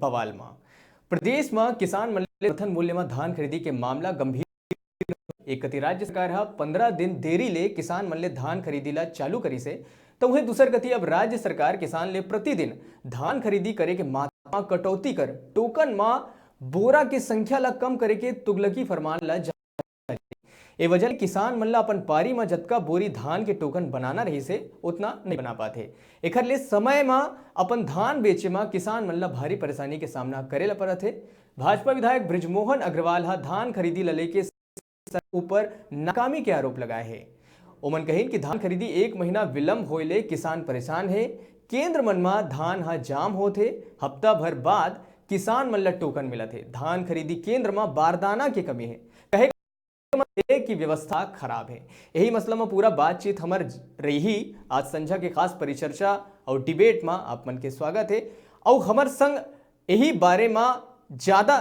बवाल में प्रदेश में किसान मन ले समर्थन मूल्य में धान खरीदी के मामला गंभीर। एक कति राज्य सरकार 15 दिन देरी ले किसान मन ले धान खरीदी ला चालू करी से, तो वही दूसर गति अब राज्य सरकार किसान ले प्रतिदिन धान खरीदी करे के मात्रा कटौती कर टोकन में बोरा की संख्या ला कम करे के तुगलकी फरमान ला ए वजह किसान मन ला अपन पारी में जतका बोरी धान के टोकन बनाना रही से उतना नहीं बना पाते। एकर ले समय में अपन धान बेचे में किसान मन ला भारी परेशानी के सामना करे ला पड़त है। भाजपा विधायक बृजमोहन अग्रवाल धान खरीदी ला लेके ऊपर नाकामी के आरोप लगाए हैं। ओमन कहिन कि धान खरीदी 1 महीना विलंब होइले किसान परेशान है। केंद्र मन में धान जाम होते, हफ्ता भर बाद किसान मन ला टोकन मिला थे। धान खरीदी केंद्र में बारदाना की कमी है, कहे की व्यवस्था खराब है। यही मसला में पूरा बातचीत हमार रही आज संझा के खास परिचर्चा और डिबेट में आप मन के स्वागत है। और हमार संग यही बारे में ज्यादा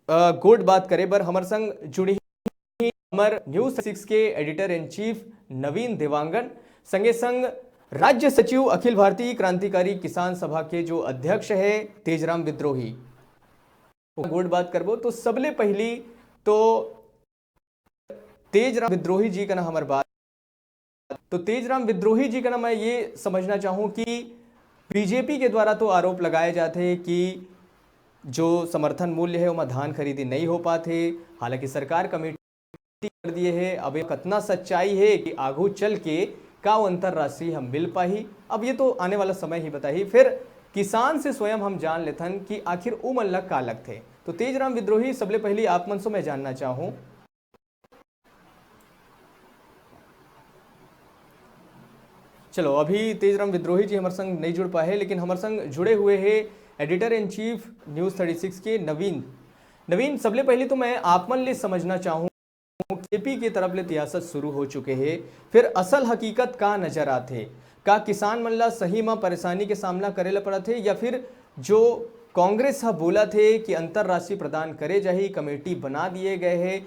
गोट बात करे बर हमार संग जुड़ी हमार न्यूज 6 के एडिटर इन चीफ नवीन देवांगन, संगे संग राज्य सचिव अखिल भारतीय क्रांतिकारी किसान सभा के जो अध्यक्ष है तेजराम विद्रोही। गोट बात करबो तो सबले पहली तो तेजराम विद्रोही जी का ना हमारे बात, तो तेजराम विद्रोही जी का ना मैं ये समझना चाहूं कि बीजेपी के द्वारा तो आरोप लगाए जाते हैं कि जो समर्थन मूल्य है वह धान खरीदी नहीं हो पाते। हालांकि सरकार कमेटी कर दिए है, अब ये कितना सच्चाई है कि आगू चल के का अंतरराष्ट्रीय हम मिल पाही, अब ये तो आने वाला समय ही बताही। फिर किसान से स्वयं हम जान लेथन कि आखिर वो मन लग का अलग थे। तो तेजराम विद्रोही सबले पहली आप मन से मैं जानना चाहूं, चलो अभी तेजराम विद्रोही जी हमारे संग नहीं जुड़ पाए, लेकिन हमारे संग जुड़े हुए हैं एडिटर इन चीफ न्यूज 36 के नवीन सबले पहले तो मैं आप मन ले समझना चाहूँ केपी के तरफ ले सियासत शुरू हो चुके हैं, फिर असल हकीकत का नजर आते का किसान मन ला सही में परेशानी के सामना करे ला पड़ा थे, या फिर जो कांग्रेस बोला थे कि अंतरराष्ट्रीय प्रदान करे जाही, कमेटी बना दिए गए हैं,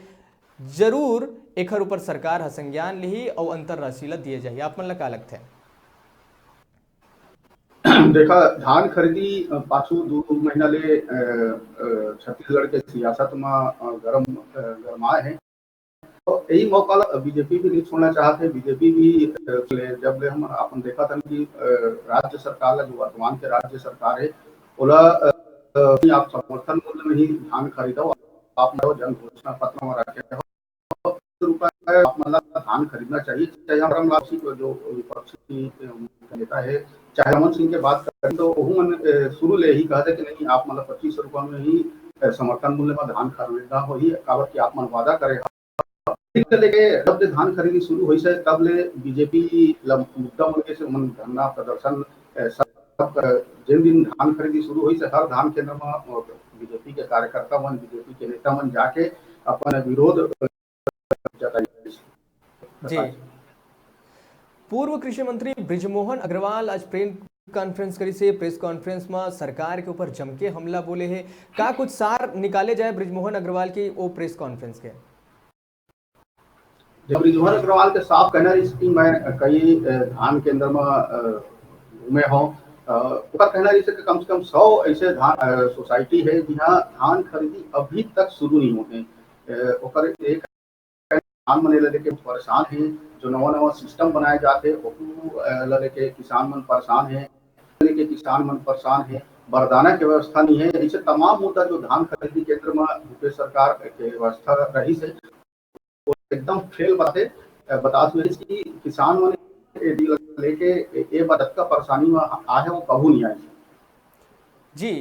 जरूर एक ऊपर सरकार संज्ञान ली और अंतरराष्ट्रीय ला दिए जाही, आप मन ला का लगता है? देखा धान खरीदी पाछू 2 महीना ले छत्तीसगढ़ के सियासत में गरमाए हैं। तो यही मौका बीजेपी भी नहीं छोड़ना चाहते। बीजेपी भी जब ले हम अपन देखा था कि राज्य सरकार जो वर्तमान के राज्य सरकार है बोला आप समर्थन मूल्य में ही धान खरीदो, आप जन घोषणा पत्र में रखे रुपए आप मतलब धान खरीदना चाहिए। चाहे हम जो विपक्ष की नेता है चाहे रमन सिंह के बात करें तो शुरू ले ही कहते कि नहीं आप मतलब 25 रुपए में ही समर्थन मूल्य में धान खरीदना हो ही कावत की आप मन वादा करे। लेके जब से धान खरीदी शुरू हुई से तब ले बीजेपी मुद्दा मुद्दे से मन धरना प्रदर्शन सब जिन दिन धान खरीदी शुरू हुई से हर धान केंद्र में बीजेपी के कार्यकर्ता मन बीजेपी के नेता मन जाके अपन विरोध जी। पूर्व कृषि मंत्री बृजमोहन अग्रवाल आज प्रेस कॉन्फ्रेंस करी से, प्रेस कॉन्फ्रेंस में सरकार के ऊपर जम के हमला बोले हैं। का कुछ सार निकाले जाए बृजमोहन अग्रवाल की वो प्रेस कॉन्फ्रेंस के? बृजमोहन अग्रवाल के साफ कहना है कि मैं कई धान केंद्र में घूमे हूँ, कहना है कि कम से कम 100 ऐसे धान सोसाइटी है जहाँ धान खरीदी अभी तक शुरू नहीं होते। एक धान मन लेके परेशान है, जो नवा सिस्टम बनाए जाते लेके किसान मन परेशान है, लेके किसान मन परेशान है, बरदाना की व्यवस्था नहीं है। ऐसे तमाम मुद्दा जो धान खरीदी केंद्र में यूपी सरकार के व्यवस्था रही है एकदम फेल बता कि किसान मन लेके ये बदत का परेशानी में आए वो कबू नहीं आए। जी,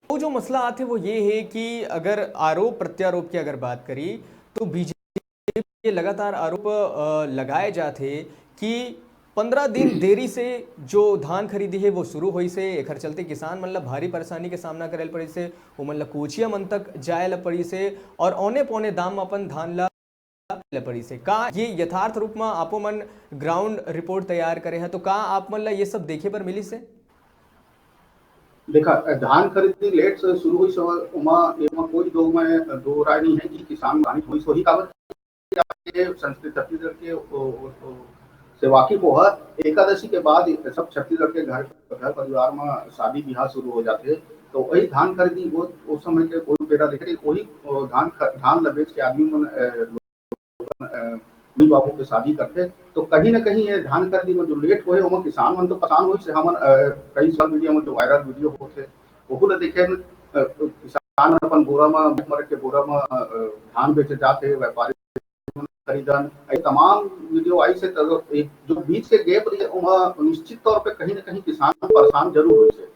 वो जो मसला आते वो ये है कि अगर आरोप प्रत्यारोप की अगर बात करी तो बीजेपी ये लगातार आरोप लगाए जाते कि 15 दिन देरी से जो धान खरीदी है वो शुरू हुई से, एक चलते किसान मन ला भारी परेशानी के सामना करे पड़ी से, वो मन ला कोचिया मन तक जाए ला पड़ी से और औने पौने दाम में अपन धान ला पड़ी से। का ये यथार्थ रूप में आपो मन ग्राउंड रिपोर्ट तैयार करे हैं, तो का आप मन ला ये सब देखे पर मिली से? देखा धान खरीदी लेट से शुरू हुई कोई दो राय नहीं है कि किसान हुई सो ही कावत संस्कृत छत्तीसगढ़ के से वाकिफ हो है। एकादशी के बाद सब छत्तीसगढ़ के घर परिवार में शादी ब्याह शुरू हो जाते हैं। तो वही धान खरीदी वो समय के कोई बेरा लेकिन वही धान लबेच के आदमी मन बुढ़ी बाबू के शादी करते तो कहीं ना कहीं ये धान खरीदी में जो लेट हुए वो किसान मन तो परेशान हुई से हमन कई सोशल मीडिया में जो वायरल वीडियो होते ओहू ल देखे किसान अपन बोरा में मर के बोरा में धान बेचे जाते व्यापारी खरीदन ये तमाम वीडियो आई से जो बीच के गैप निश्चित तौर पे कहीं ना कहीं किसान परेशान जरूर हुई से।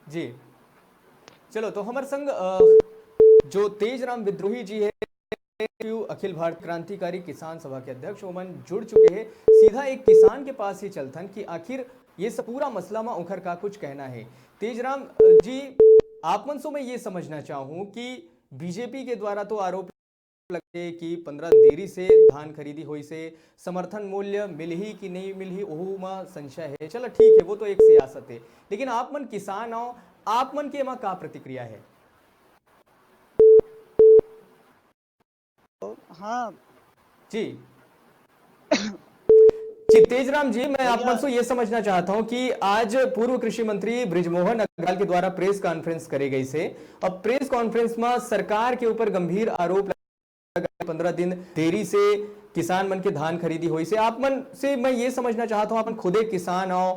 जी चलो तो हमारे संग जो तेजराम विद्रोही जी है अखिल भारतीय क्रांतिकारी किसान सभा के अध्यक्ष ओमन जुड़ चुके हैं। सीधा एक किसान के पास ही चलथन कि आखिर ये सब पूरा मसला में उखर का कुछ कहना है। तेजराम जी आप मन से मैं ये समझना चाहूँ कि बीजेपी के द्वारा तो आरोप लगे कि 15 देरी से धान खरीदी हुई से समर्थन मूल्य मिल ही कि नहीं मिल ही ओहू में संशय है। चलो ठीक है वो तो एक सियासत है, लेकिन आप मन किसान हो आप मन के एमा का प्रतिक्रिया है? हाँ जी तेजराम जी मैं आप मन से ये समझना चाहता हूं कि आज पूर्व कृषि मंत्री बृजमोहन अग्रवाल के द्वारा प्रेस कॉन्फ्रेंस करे गई से और प्रेस कॉन्फ्रेंस में सरकार के ऊपर गंभीर आरोप 15 दिन देरी से किसान मन के धान खरीदी हुई से आप मन से मैं ये समझना चाहता हूं आप खुद एक किसान हो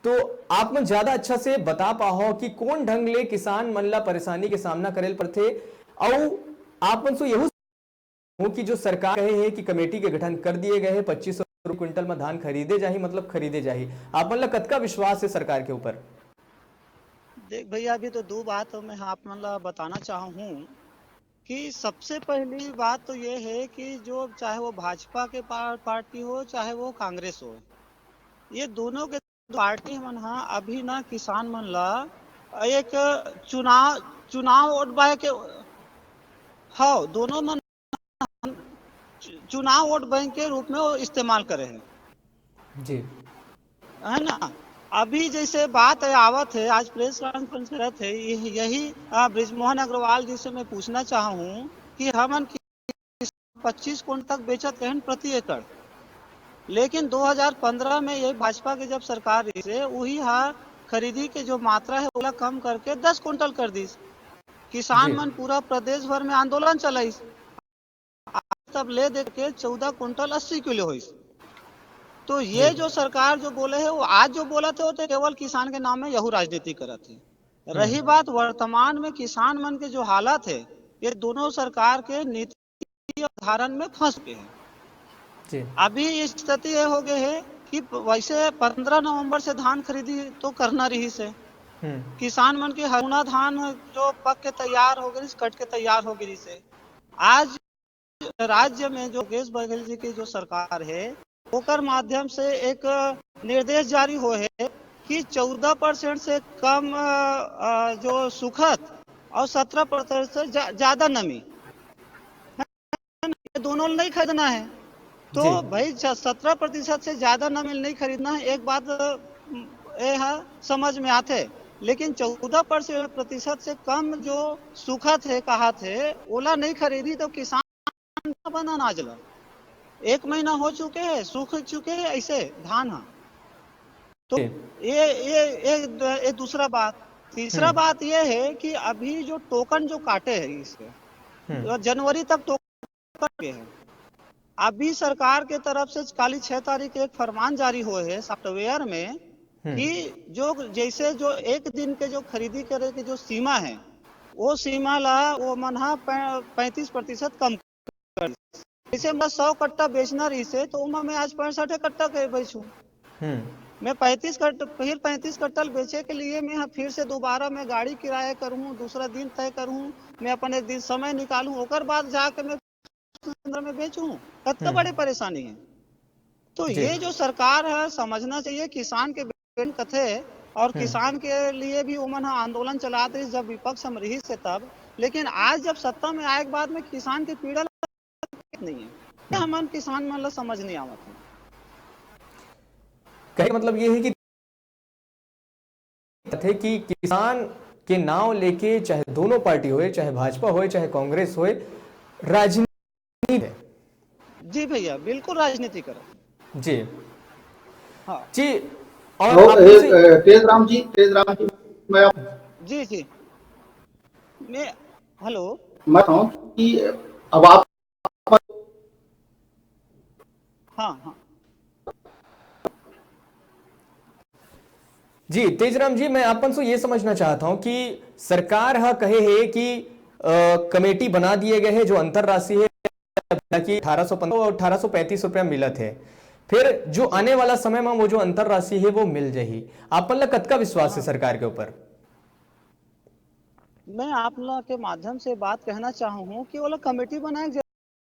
तो आप मन ज्यादा अच्छा से बता पाओ कि कौन ढंग ले किसान मन ला परेशानी के सामना करेल पड़थे और आप मन से यही कि जो सरकार कहे है कि कमेटी के गठन कर दिए गए हैं 2500 क्विंटल में धान खरीदे जाही मतलब खरीदे जाही आप मन ला कतका विश्वास है सरकार के ऊपर? देख भैया अभी तो दो बात मैं आप मन ला बताना चाहूँ कि सबसे पहली बात तो ये है कि जो चाहे वो भाजपा के पार्टी हो चाहे वो कांग्रेस हो, ये दोनों के पार्टी मन हाँ अभी ना किसान मन ला एक चुनाव वोट बैंक के हाँ दोनों मन चुनाव वोट बैंक के रूप में वो इस्तेमाल करे हैं जी है ना। अभी जैसे बात आवत है आज प्रेस कॉन्फ्रेंस करे थे यही बृजमोहन अग्रवाल जी से मैं पूछना चाहूँ कि हमन 25 क्विंटल तक बेचत हैं प्रति एकड़, लेकिन 2015 में ये भाजपा की जब सरकार रही से वही खरीदी के जो मात्रा है वो कम करके 10 क्विंटल कर दी। किसान मन पूरा प्रदेश भर में आंदोलन चलाई तब ले दे के 14 क्विंटल 80 किलो हुई। तो ये जो सरकार जो बोले है वो आज जो बोला थे वो तो केवल किसान के नाम में यहू राजनीति करा थी। रही बात वर्तमान में किसान मन के जो हालत है ये दोनों सरकार के नीति और धारण में फंस गए हैं। अभी स्थिति ये हो गई है कि वैसे 15 नवंबर से धान खरीदी तो करना रही से किसान मन के हरुणा धान जो पक के तैयार हो गई कट के तैयार हो गई से आज राज्य में जो योगेश बघेल जी की जो सरकार है ओकर माध्यम से एक निर्देश जारी हो है कि 14% से कम जो सुखद और 17% से ज्यादा नमी ये दोनों नहीं खरीदना है। तो भाई 17% से ज्यादा नमी नहीं खरीदना है एक बात ये समझ में आते, लेकिन 14% से कम जो सुखद है कहा थे ओला नहीं खरीदी तो किसान बना अनाज ला 1 महीना हो चुके हैं सूख चुके हैं ऐसे धान है। तो ये दूसरा बात। तीसरा बात ये है कि अभी जो टोकन जो काटे हैं इसके जनवरी तक टोकन है। अभी सरकार के तरफ से काली 6 तारीख एक फरमान जारी हुए है सॉफ्टवेयर में कि जो जैसे जो एक दिन के जो खरीदी करे की जो सीमा है वो सीमा ला वो मनहा 35% कम कर। जैसे मैं 100 कट्टा बेचना रही से तो मैं आज 65 कट्टा के बेचूं। मैं 35 कट्टा बेचे के लिए मैं फिर से दोबारा मैं गाड़ी किराया करूँ दूसरा दिन तय करूँ मैं अपन एक दिन समय निकालूं ओकर बाद जाके मैं में बेचूं कितना बड़ी परेशानी है। तो ये जो सरकार है समझना चाहिए किसान के कथे और किसान के लिए भी उमन आंदोलन चलाते रही जब विपक्ष में रही से तब, लेकिन आज जब सत्ता में आए के बाद में किसान की पीड़ा नहीं है हमन किसान मन समझ नहीं आवत है। कहे मतलब ये है कि किसान के नाव लेके चाहे दोनों पार्टी होए चाहे भाजपा होए चाहे कांग्रेस होए राजनीति है। जी भैया बिल्कुल राजनीति करो जी। हाँ जी और तेजराम जी मैं जी जी। मैं हेलो। मैं कहूँ कि अब आप हाँ हाँ। जी तेजराम जी, मैं आपन से ये समझना चाहता हूं कि सरकार हा कहे है कि कमेटी बना दिए गए हैं जो अंतरराष्ट्रीय है कि 1815 और 1835 रुपया मिलत है। फिर जो जी आने वाला समय में वो जो अंतरराष्ट्रीय है वो मिल जाही। आपन ला कतका विश्वास है हाँ। सरकार के ऊपर? मैं आप लोग के माध्यम से बात कहना चाहूँ हूँ कि वो लोग कमेटी बनाए के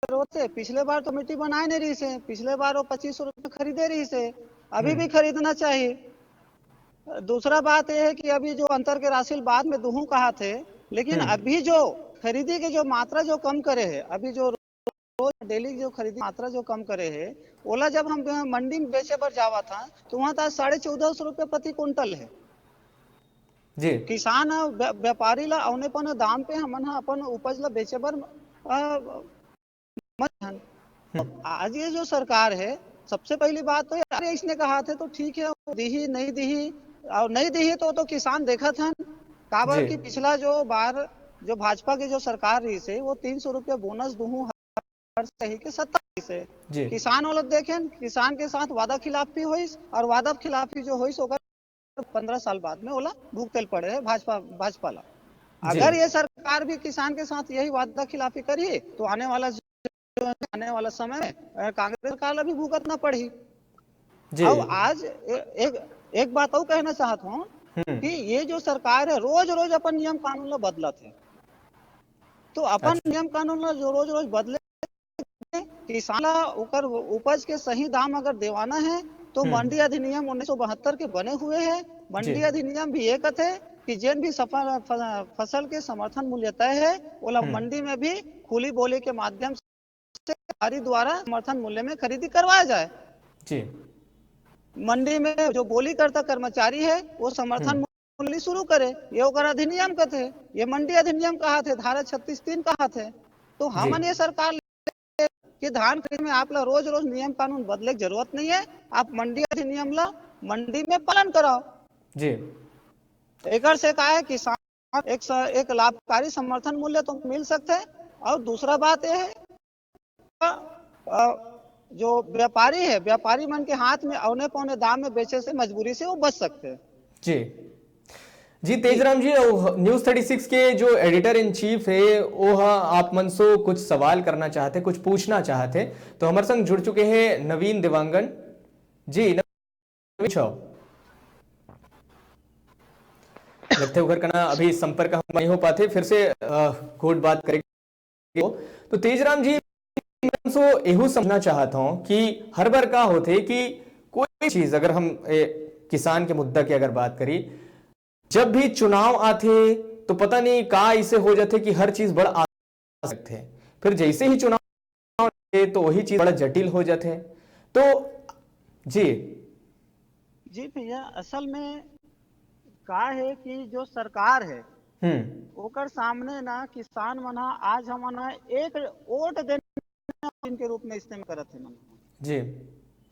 जरूरत है। पिछले बार तो कमेटी बनाए नहीं रही से, पिछले बार वो 2500 रुपये खरीदे रही से, अभी भी खरीदना चाहिए। दूसरा बात यह है कि अभी जो अंतर के राशि बाद में दूहू कहा थे, लेकिन हम्म। अभी जो खरीदी की जो मात्रा जो कम करे है, अभी जो रोज डेली जो खरीदी मात्रा जो कम करे है, ओला जब हम मंडी में बेचे पर जावा था तो वहां था 1450 रुपये प्रति कुंटल है। जी। किसान व्यापारी ला औने पने दाम पे हमन हा अपन उपज ला बेचे बर मत हन। आज ये जो सरकार है, सबसे पहली बात तो यार इसने कहा थे तो ठीक है, दी नहीं दी, और नहीं दी तो किसान देखा था काबर जी। की पिछला जो बार जो भाजपा की जो सरकार रही से वो 300 रुपये बोनस दूहू हर सही के 27 से जी। किसान वाला देखें, किसान के साथ वादा खिलाफी हुई, और वादा खिलाफी जो हुई 15 साल बाद में ओला भुगतल पड़े है भाजपा ला। जी। अगर ये सरकार भी किसान के साथ यही वादा खिलाफी करी तो आने वाला समय में कांग्रेस सरकार ला भी भुगतना पड़ी। जी। अब आज एक बात और कहना चाहता हूँ कि ये जो सरकार है रोज रोज अपन नियम कानून ला बदलत है, तो अपन अच्छा। नियम कानून ला जो रोज रोज बदले, किसान ला ओकर उपज के सही दाम अगर देवाना है तो मंडी अधिनियम 1972 के बने हुए हैं। जी। मंडी अधिनियम भी एक है कि जिन भी फसल के समर्थन मूल्य तय है ओला मंडी में भी खुली बोली के माध्यम से व्यापारी द्वारा समर्थन मूल्य में खरीदी करवाया जाए। जी। मंडी में जो बोली करता कर्मचारी है वो समर्थन मूल्य शुरू करे, ये ओकर अधिनियम का थे, ये मंडी अधिनियम कहा थे, धारा 36(3) कहा थे। तो जी। हमन ये सरकार कि धान खरीद में आप ला रोज रोज नियम कानून बदले की जरूरत नहीं है, आप मंडी अधिनियम ला मंडी में पालन कराओ। जी। एक से का है किसान एक लाभकारी समर्थन मूल्य तो मिल सकते है, और दूसरा बात यह है जो व्यापारी है, व्यापारी मन के हाथ में औने पौने दाम में बेचे से मजबूरी से वो बच सकते हैं। जी। जी जी तेजराम जी, न्यूज 36 के जो एडिटर इन चीफ है वो आप मन से कुछ सवाल करना चाहते, कुछ पूछना चाहते, तो हमारे संग जुड़ चुके हैं नवीन देवांगन जी। नवीन छो लगते उधर का ना अभी संपर्क हम नहीं हो पाते, फिर से घोट बात करेंगे। तो तेजराम जी, मैं सो एहू समझना चाहता हूं कि हर बार का होते कि कोई चीज अगर हम किसान के मुद्दा की अगर बात करी, जब भी चुनाव आते तो पता नहीं का इसे हो जाते कि हर चीज बड़ा आ सकते हैं, फिर जैसे ही चुनाव आते तो वही चीज बड़ा जटिल हो जाते हैं। तो जी। जी भैया, असल में का है कि जो सरकार है ओकर सामने ना किसान मना आज हमना एक वोट देने के रूप में इस्तेमाल करते हैं। जी।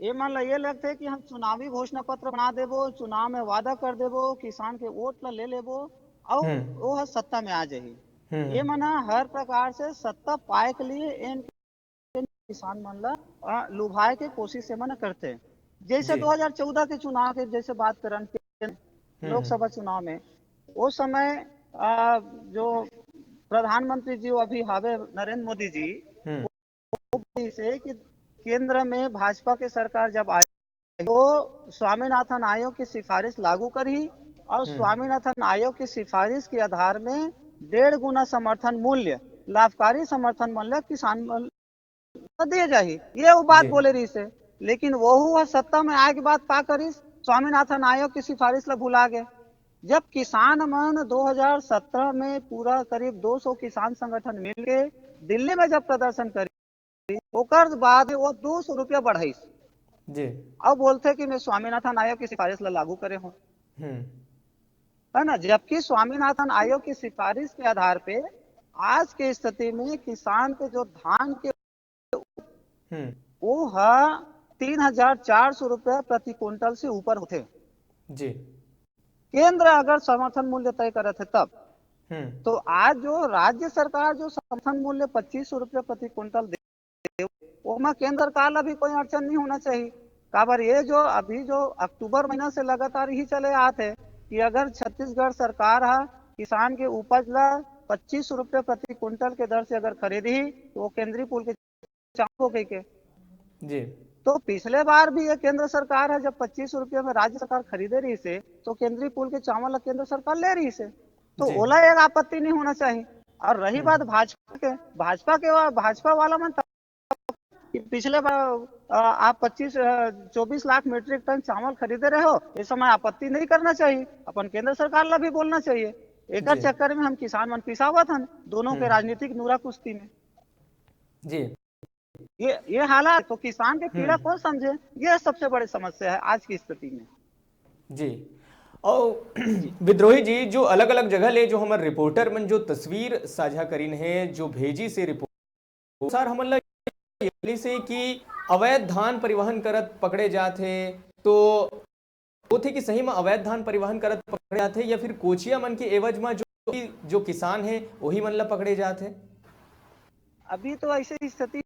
ये मान ला ये लगता है कि हम चुनावी घोषणा पत्र बना देबो, चुनाव में वादा कर देबो, किसान के वोट ला ले लेबो और वो सत्ता में आ जाही। ये मना हर प्रकार से सत्ता पाए के लिए इन किसान मन ला लुभाए के कोशिश से मन करते हैं। जैसे जी। 2014 के चुनाव के जैसे बात करें, लोकसभा चुनाव में उस समय जो प्रधानमंत्री जी अभी हावे नरेंद्र मोदी जी, वो से कि केंद्र में भाजपा की सरकार जब आई तो स्वामीनाथन आयोग की सिफारिश लागू करी, और स्वामीनाथन आयोग की सिफारिश के आधार में 1.5 गुना समर्थन मूल्य लाभकारी समर्थन मूल्य किसान दिए जाही, ये वो बात जी। बोले रही से। लेकिन वो हुआ सत्ता में आए के बाद का करी, स्वामीनाथन आयोग की सिफारिश ला भुला गए। जब किसान मन 2017 में पूरा करीब 200 किसान संगठन मिलके दिल्ली में जब प्रदर्शन करी, ओकर बाद वो 200 रुपया बढ़ाई, जी। अब बोलते कि मैं स्वामीनाथन आयोग की सिफारिश ला लागू करे हूँ, है ना। जबकि स्वामीनाथन आयोग की सिफारिश के आधार पे आज की स्थिति में किसान के जो धान के वो है 3,400 रुपये प्रति क्विंटल से ऊपर होते। जी। केंद्र अगर समर्थन मूल्य तय करे थे तब, तो आज जो राज्य सरकार जो समर्थन मूल्य 2500 रुपये प्रति क्विंटल दे, वो केंद्र सरकार ला भी कोई अड़चन नहीं होना चाहिए। काबर ये जो अभी जो अक्टूबर महीना से लगातार ही चले आते कि अगर छत्तीसगढ़ सरकार किसान के उपज ला 2500 रुपये प्रति क्विंटल के दर से अगर खरीदी तो वो केंद्रीय पूल के चावल के जी। तो पिछले बार भी ये केंद्र सरकार है जब 2500 रुपये में राज्य सरकार खरीदे रही से, तो केंद्रीय पूल के चावल केंद्र सरकार ले रही से, तो ओला एक आपत्ति नहीं होना चाहिए। और रही बात भाजपा वाला मन पिछले बार आप 24 लाख मीट्रिक टन चावल खरीदे रहे हो, इस समय आपत्ति नहीं करना चाहिए, अपन केंद्र सरकार ला भी बोलना चाहिए। एक चक्कर में हम किसान मन पिसावत हन दोनों के राजनीतिक नूरा कुश्ती में। जी, ये हालात तो किसान के पीड़ा कौन समझे, ये सबसे बड़ी समस्या है आज की स्थिति में। जी। और विद्रोही जी जो अलग अलग जगह ले जो हमारे रिपोर्टर मन जो तस्वीर साझा करीन है जो भेजी से रिपोर्ट सर हमन ला से कि अवैध धान परिवहन करत पकड़े जाते, तो वो थे कि सही में अवैध धान परिवहन करत पकड़े जाते या फिर कोचिया मन के एवज में जो किसान है वही मन ला पकड़े जाते। अभी तो ऐसे स्थिति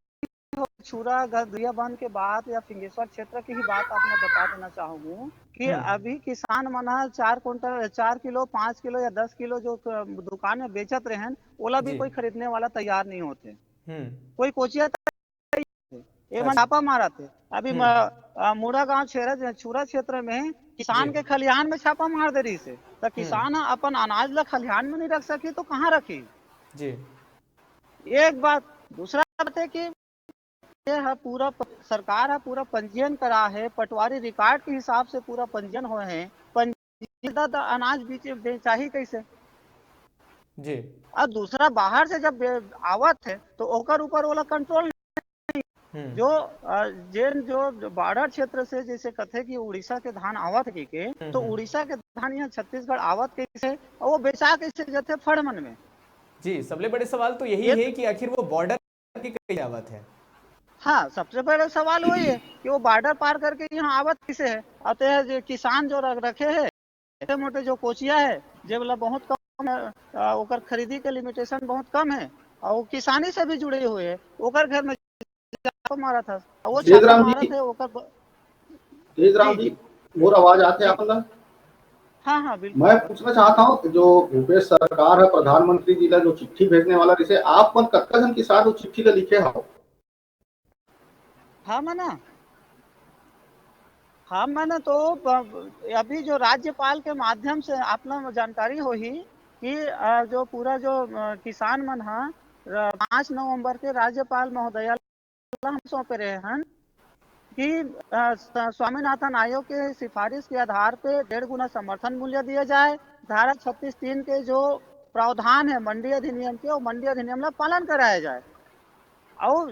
छुरा गदरिया बांध के बात या फिंगेश्वर क्षेत्र की ही बात आपने बता देना चाहूंगा कि अभी किसान मन 4 किलो 5 किलो या 10 किलो जो दुकान में बेचत रहे हैं, ओला भी कोई खरीदने वाला तैयार नहीं होते। कोई कोचिया छापा मारा थे अभी मुड़ा गांव छुरा क्षेत्र में किसान के खलिहान में छापा मार दे रही से, तो किसान अपन अनाज ला खलिहान में नहीं रख सकी तो कहाँ रखी जी। एक बात, दूसरा बात है कि ये है पूरा सरकार है पूरा पंजीयन करा है, पटवारी रिकॉर्ड के हिसाब से पूरा पंजीयन हुए हैं, पंजीयन अनाज बेचा ही कैसे जी। और दूसरा बाहर से जब आवत है तो ओकर ऊपर वाला कंट्रोल जो जो बॉर्डर क्षेत्र से जैसे कथे कि उड़ीसा के धान आवत के तो उड़ीसा के धान यहाँ छत्तीसगढ़ आवत कैसे और वो बेचा कैसे जाते फड़मन में जी। सबसे बड़े सवाल तो यही है कि आखिर वो बॉर्डर की कैसे आवत है। हाँ, सबसे बड़ा सवाल वही है कि वो बॉर्डर पार करके यहाँ आवत किसे है। आते हैं जो किसान जो रखे है छोटे मोटे जो कोचिया है जेबला बहुत कम है, ओकर खरीदी के लिमिटेशन बहुत कम है और वो किसानी से भी जुड़े हुए है, ओकर घर में मारा था वो छापा मारा थे ओकर तेजराम जी मोर आवाज आते आपन। हाँ बिल्कुल। मैं पूछना चाहता हूँ जो भूपेश सरकार है प्रधानमंत्री जी ला जो चिट्ठी भेजने वाला जिसे आप मन कत्का जन के साथ वो चिट्ठी ला लिखे हो। हाँ मैंने तो अभी जो राज्यपाल के माध्यम से आपने जानकारी हो ही कि जो पूरा जो किसान मन 5 नवंबर के राज्यपाल महोदया हम सौंपे रहे हैं कि स्वामीनाथन आयोग के सिफारिश के आधार पे 1.5 गुना समर्थन मूल्य दिया जाए, धारा 36(3) के जो प्रावधान है मंडी अधिनियम के, वो मंडी अधिनियम का पालन कराया जाए। और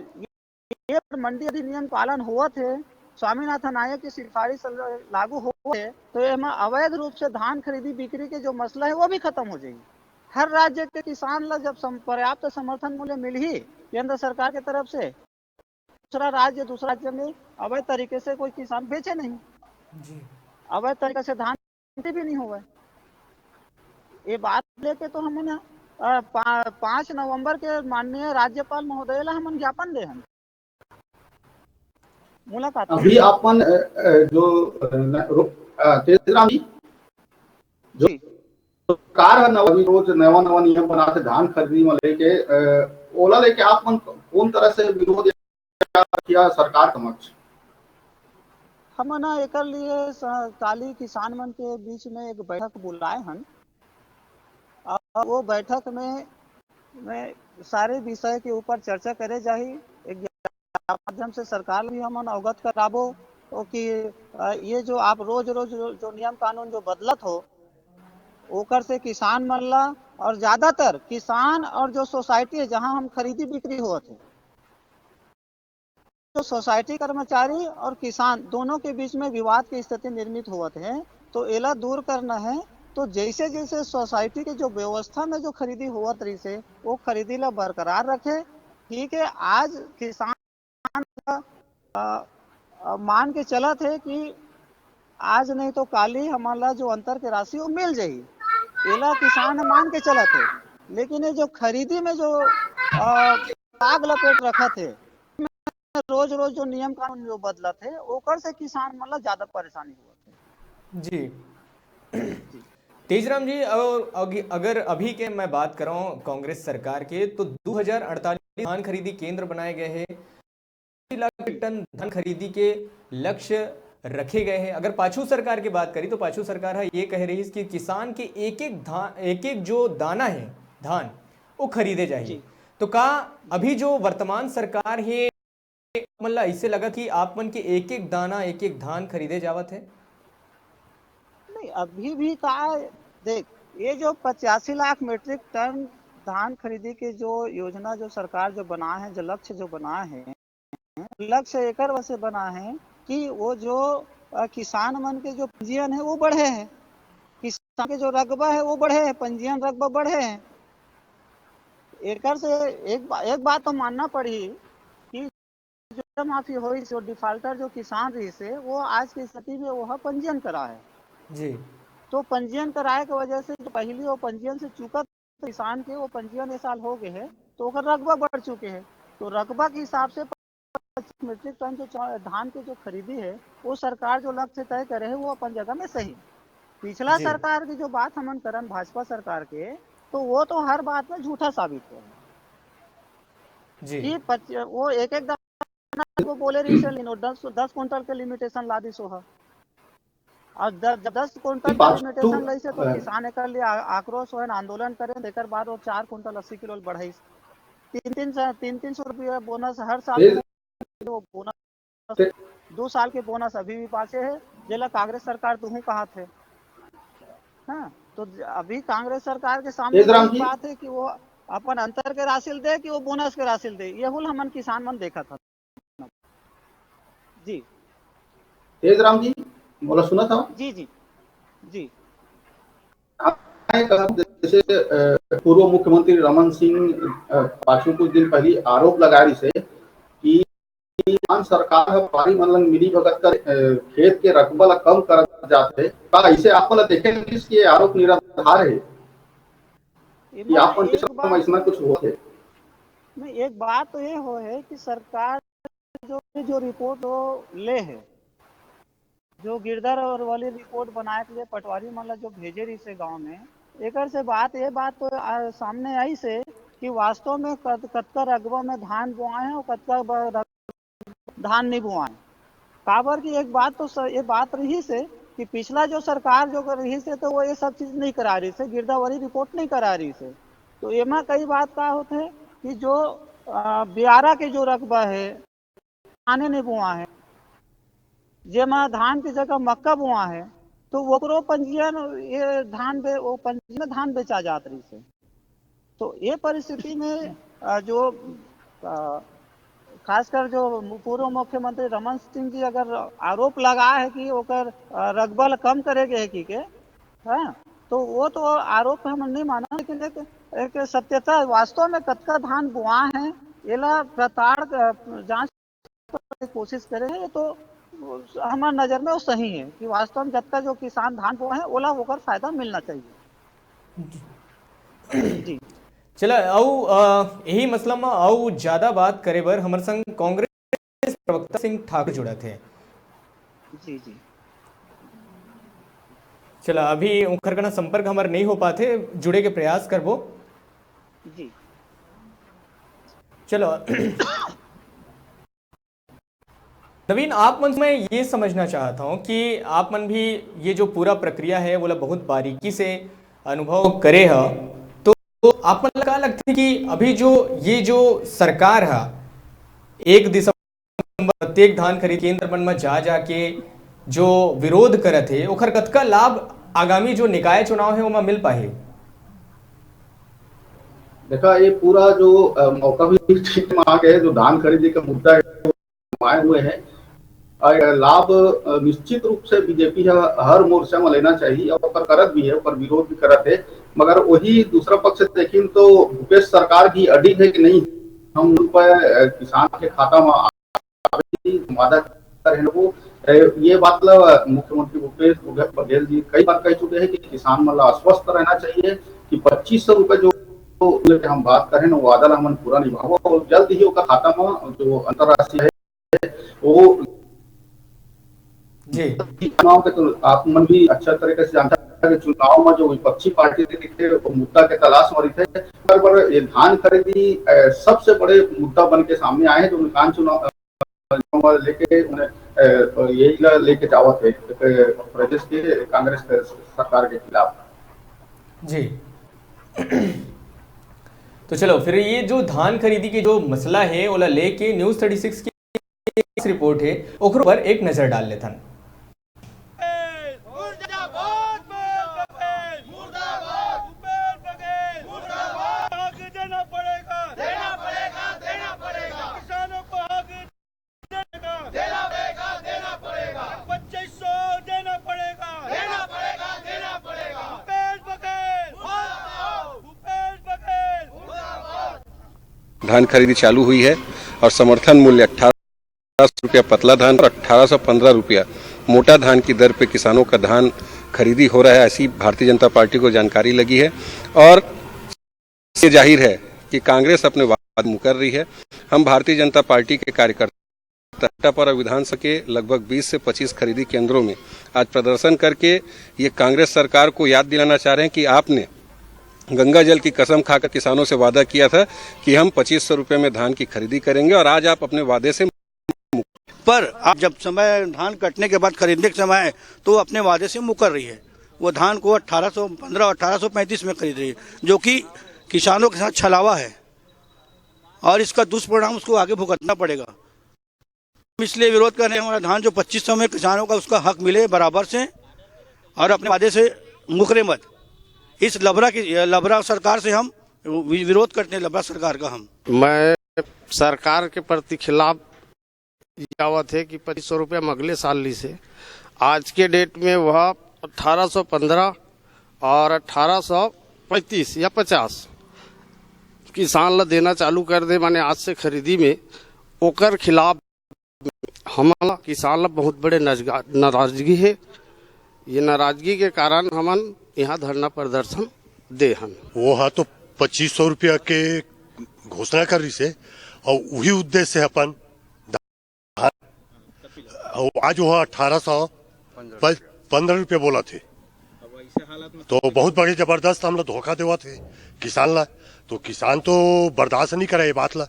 ये मंडी अधिनियम पालन हुआ थे, स्वामीनाथन आयोग की सिफारिश लागू हुए तो ये अवैध रूप से धान खरीदी बिक्री के जो मसला है वो भी खत्म हो जाएगी। हर राज्य के किसान ला जब पर्याप्त समर्थन मूल्य मिल ही केंद्र सरकार की तरफ से, दूसरा राज्य में अवैध तरीके से कोई किसान बेचे नहीं जी, अवैध तरीके से धान भी नहीं हुआ। ये बात लेके तो हमने 5 नवंबर के माननीय राज्यपाल महोदय ला हम ज्ञापन दे हैं मुलाकात। अभी अपन जो तेजराम जी जो सरकार है अभी रोज नवा नियम बनाते धान खरीदी में लेके ओला लेके आप मन कौन तरह से विरोध किया सरकार समक्ष। हम ना एक लिए काली किसान मन के बीच में एक बैठक बुलाए हैं और वो बैठक में सारे विषय के ऊपर चर्चा करे जाही। एक माध्यम से सरकार भी हम अवगत कराबो तो कि ये जो आप रोज जो नियम कानून जो बदलत हो ओकर से किसान मन ला और ज्यादातर किसान और जो सोसाइटी है जहां हम खरीदी बिक्री हुआ थे, जो सोसाइटी कर्मचारी और किसान दोनों के बीच में विवाद की स्थिति निर्मित हुआ थे, तो एला दूर करना है। तो जैसे जैसे सोसाइटी के जो व्यवस्था में जो खरीदी हुआ तरी से वो खरीदी ला बरकरार रखे। ठीक है, आज किसान मान के चला थे कि आज नहीं तो कल ही हमारा जो अंतर के राशि वो मिल जाएगी, एला किसान मान के चला थे। लेकिन ये जो खरीदी में जो आग लपेट रखा थे, रोज रोज जो नियम कानून जो बदला थे, ओकर से किसान मतलब ज्यादा परेशानी हुआ थे। जी तेजराम जी, और अगर अभी के मैं बात कर रहा हूँ कांग्रेस सरकार के, तो 2048 धान खरीदी केंद्र बनाए गए हैं, 80 लाख टन धान खरीदी के लक्ष्य रखे गए हैं। अगर पाछू सरकार की बात करी तो पाछू सरकार है ये कह रही है कि किसान के एक एक जो दाना है धान वो खरीदे जाइए। तो का अभी जो वर्तमान सरकार है मतलब इससे लगा कि आप मन के एक एक दाना एक एक धान खरीदे जावत है? नहीं, अभी भी कहा, देख ये जो 85 लाख मीट्रिक टन धान खरीदी के जो योजना जो सरकार जो बना है, जो लक्ष्य जो बना है, लक्ष्य एक वजह से बना है कि वो जो किसान मन के जो पंजीयन है वो बढ़े हैं, किसान के जो रकबा है वो बढ़े है, पंजीयन रकबा बढ़े हैं। एक से एक बात तो मानना पड़ी कि जो माफी हुई, जो डिफाल्टर जो किसान रही से, वो आज की स्थिति में वो पंजीयन करा है जी। तो पंजीयन कराए की वजह से जो पहली वो पंजीयन से चूका किसान के, वो पंजीयन इस साल हो गए हैं तो रकबा बढ़ चुके हैं। तो रकबा के हिसाब से 25 मीट्रिक टन जो धान की जो खरीदी है, वो सरकार जो लक्ष्य तय करे है वो अपन जगह में सही। पिछला सरकार की जो बात हमन करन भाजपा सरकार के, तो वो तो हर बात में झूठा साबित हो जी। कि वो एक एक दाना को बोले रही से 10 क्विंटल के लिमिटेशन ला दी सोहा, और 10 क्विंटल के लिमिटेशन लई से तो किसान एक लिए आक्रोश हो आंदोलन करे, देकर बाद वो 4 क्विंटल 80 किलो बढ़ाई, 300 रुपया बोनस हर साल, वो बोनस 2 साल के बोनस अभी भी पाचे है, जेला कांग्रेस सरकार तुहू कहा थे। हाँ, तो अभी कांग्रेस सरकार के सामने बात है कि वो अपन अंतर के राशि दे कि वो बोनस के राशि दे, ये हुल हमन किसान मन देखा था। जी तेजराम जी बोला सुना था? जी जी जी। जैसे पूर्व मुख्यमंत्री रमन सिंह पाछू कुछ दिन पहले आरोप लगा रही से कि सरकार पारी मतलब मिली भगत कर खेत के रकबा ला कम कर जाते, का इसे आप ला देखे कि आरोप निराधार है कि आप इसमें कुछ हो है? नहीं, एक बात तो ये हो है कि सरकार जो रिपोर्ट ले है, जो गिरधर और वाली रिपोर्ट बनाए के लिए पटवारी मतलब जो भेजे रही से गांव में, एक से बात तो सामने आई से कि वास्तव में कतका रकबा में धान बोआए हैं और कतका धान नहीं बोआए। काबर की एक बात तो ये बात रही से कि पिछला जो सरकार जो कर रही से, तो वो ये सब चीज नहीं करा रही से, गिरदावरी रिपोर्ट नहीं करा रही से। तो एमा कई बात का होते है कि जो बियारा के जो रकबा है धाने नहीं बोआ है, जेमा धान की जगह मक्का बोआ है, तो वो पंजीयन ये वो पंजीयन में धान बेचा जात रही से। तो ये परिस्थिति में जो खासकर जो पूर्व मुख्यमंत्री रमन सिंह जी अगर आरोप लगा है कि ओकर रकबा कम करेगे है कि के, हाँ, तो वो तो आरोप हम नहीं माना, लेकिन एक सत्यता वास्तव में कतका धान बुआ है एला प्रताड़ जांच की कोशिश करे है, तो हमारे नजर में वो सही है कि वास्तव में जब जो किसान धान बोए हैं ओला होकर फायदा मिलना चाहिए। जी चला यही मसला में आउ ज्यादा बात करे बर हमारे संग कांग्रेस प्रवक्ता सिंह ठाकुर जुड़ा थे। जी जी चला अभी उनकर का संपर्क हमारे नहीं हो पाते, जुड़े के प्रयास करबो। जी चलो नवीन, आप मन मैं ये समझना चाहता हूँ कि आप मन भी ये जो पूरा प्रक्रिया है वो बहुत बारीकी से अनुभव करे है, तो आप मन का लगता है कि अभी जो सरकार है 1 दिसंबर प्रत्येक धान खरीद केंद्र मन में जाके जो विरोध करत है, ओखर कतका लाभ आगामी जो निकाय चुनाव है वो मिल पाए? देखा, ये पूरा जो मौका भी ठीक में आ गया, जो धान खरीदी का मुद्दा आए हुए हैं, लाभ निश्चित रूप से बीजेपी हर मोर्चा में लेना चाहिए और करत भी है, और विरोध भी करत है। मगर वही दूसरा पक्ष देखें तो भूपेश सरकार की अडिग है कि नहीं हम किसान के खाता में वादा कर वो ये मतलब मुख्यमंत्री भूपेश बघेल जी कई बार कह चुके हैं कि किसान मतलब आश्वस्त रहना चाहिए कि 2500 रुपए जो हम बात करें ना वादा हमन पूरा निभाओ और जल्द ही उसका खाता में जो अंतरराष्ट्रीय है वो जी चुनाव के, तो आप मन भी अच्छा तरीके से जानता है कि चुनाव में जो विपक्षी पार्टी थे वो मुद्दा के तलाश में रही थे, पर ये धान खरीदी सबसे बड़े मुद्दा बन के सामने आए हैं जो निकाय चुनाव लेके उन्हें यही लेके जावा थे प्रदेश के कांग्रेस सरकार के खिलाफ। जी तो चलो फिर ये जो धान खरीदी की जो मसला है ओला लेके न्यूज़ 36 की रिपोर्ट है ओकरो पर एक नजर डाल लेथन। धान खरीदी चालू हुई है और समर्थन मूल्य 1800 रुपया पतला धान और 1815 रुपया मोटा धान की दर पे किसानों का धान खरीदी हो रहा है, ऐसी भारतीय जनता पार्टी को जानकारी लगी है। और ये जाहिर है कि कांग्रेस अपने वाद मुकर रही है। हम भारतीय जनता पार्टी के कार्यकर्ता पर विधानसभा के लगभग 20 से 25 खरीदी केंद्रों में आज प्रदर्शन करके ये कांग्रेस सरकार को याद दिलाना चाह रहे हैं कि आपने गंगा जल की कसम खाकर किसानों से वादा किया था कि हम 2500 रुपए में धान की खरीदी करेंगे और आज आप अपने वादे से पर आप जब समय धान कटने के बाद खरीदने के समय है तो अपने वादे से मुकर रही है। वो धान को 1815 और 1835 में खरीद रही है, जो कि किसानों के साथ छलावा है और इसका दुष्परिणाम उसको आगे भुगतना पड़ेगा। हम इसलिए विरोध कर रहे हैं, हमारा धान जो 2500 में किसानों का उसका हक मिले बराबर से और अपने वादे से मुकरे मत। इस लबरा सरकार से हम विरोध करते हैं, लबरा सरकार का। मैं सरकार के प्रति खिलाफ आवत है कि 2500 रुपया अगले साल ली से आज के डेट में वह 1815 और 1835 या 50 किसान ला देना चालू कर दे, माने आज से खरीदी में ओकर खिलाफ हमारा किसान ला बहुत बड़े नाराजगी है। ये नाराजगी के कारण हमन यहाँ धरना प्रदर्शन दे हन। वो हाँ तो 2500 रुपया के घोषणा कर रही से और वही उद्देश्य से अपन आज वहाँ 1815 रुपये बोला थे, तो बहुत बड़ी जबरदस्त हम लोग धोखा देवा थे किसान ला। तो किसान तो बर्दाश्त नहीं करे ये बात ला,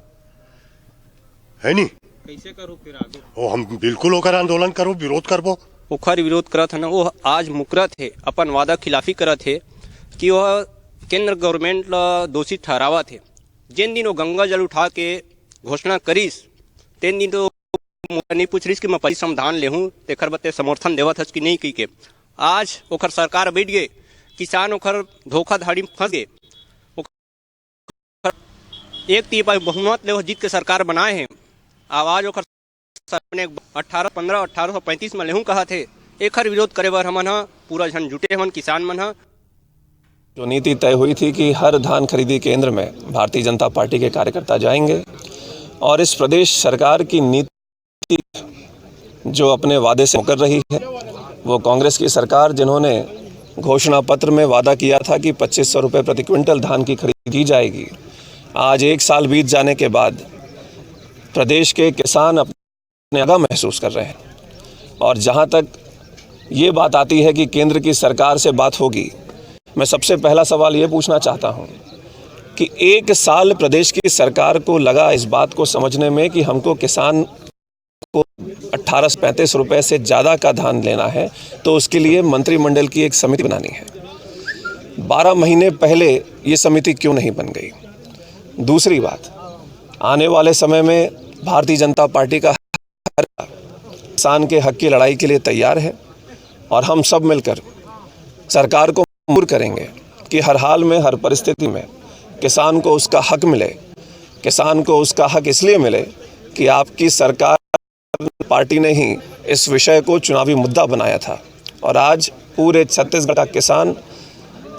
है नी। कैसे करो फिर आगे? वो हम बिल्कुल होकर आंदोलन करो, विरोध करबो। ओखर विरोध करत है ना, वो आज मुकरत है, अपन वादा खिलाफी करत है कि वह केंद्र गवर्नमेंट ला दोषी ठहरावा थे। जिन दिन वो गंगा जल उठा के घोषणा करीस तेन दिन तो नहीं पूछ रही कि मैं पैसा धान ले हूँ तेखर बते समर्थन देवत हस कि नहीं की के। आज ओखर सरकार बैठ गए, किसान ओखर धोखाधड़ी फंस गए। एक तिहाई बहुमत ले जीत के सरकार बनाए हैं। आवाज ओखर 1815 1835 में लेहूं कहा थे, एखर विरोध करे बर हमन पूरा झन जुटे हमन किसान मन। जो नीति तय हुई थी कि हर धान खरीदी केंद्र में भारतीय जनता पार्टी के कार्यकर्ता जाएंगे और इस प्रदेश सरकार की नीति जो अपने वादे से मुकर रही है, वो कांग्रेस की सरकार जिन्होंने घोषणा पत्र में वादा किया था कि 2500 रुपये प्रति क्विंटल धान की खरीदी की जाएगी, आज एक साल बीत जाने के बाद प्रदेश के किसान अपने आगा महसूस कर रहे हैं। और जहां तक ये बात आती है कि केंद्र की सरकार से बात होगी, मैं सबसे पहला सवाल ये पूछना चाहता हूं कि एक साल प्रदेश की सरकार को लगा इस बात को समझने में कि हमको किसान को 1835 रुपये से ज़्यादा का धान लेना है, तो उसके लिए मंत्रिमंडल की एक समिति बनानी है। 12 महीने पहले ये समिति क्यों नहीं बन गई? दूसरी बात, आने वाले समय में भारतीय जनता पार्टी का किसान के हक की लड़ाई के लिए तैयार है और हम सब मिलकर सरकार को मजबूर करेंगे कि हर हाल में, हर परिस्थिति में किसान को उसका हक मिले। किसान को उसका हक इसलिए मिले कि आपकी सरकार पार्टी ने ही इस विषय को चुनावी मुद्दा बनाया था और आज पूरे छत्तीसगढ़ का किसान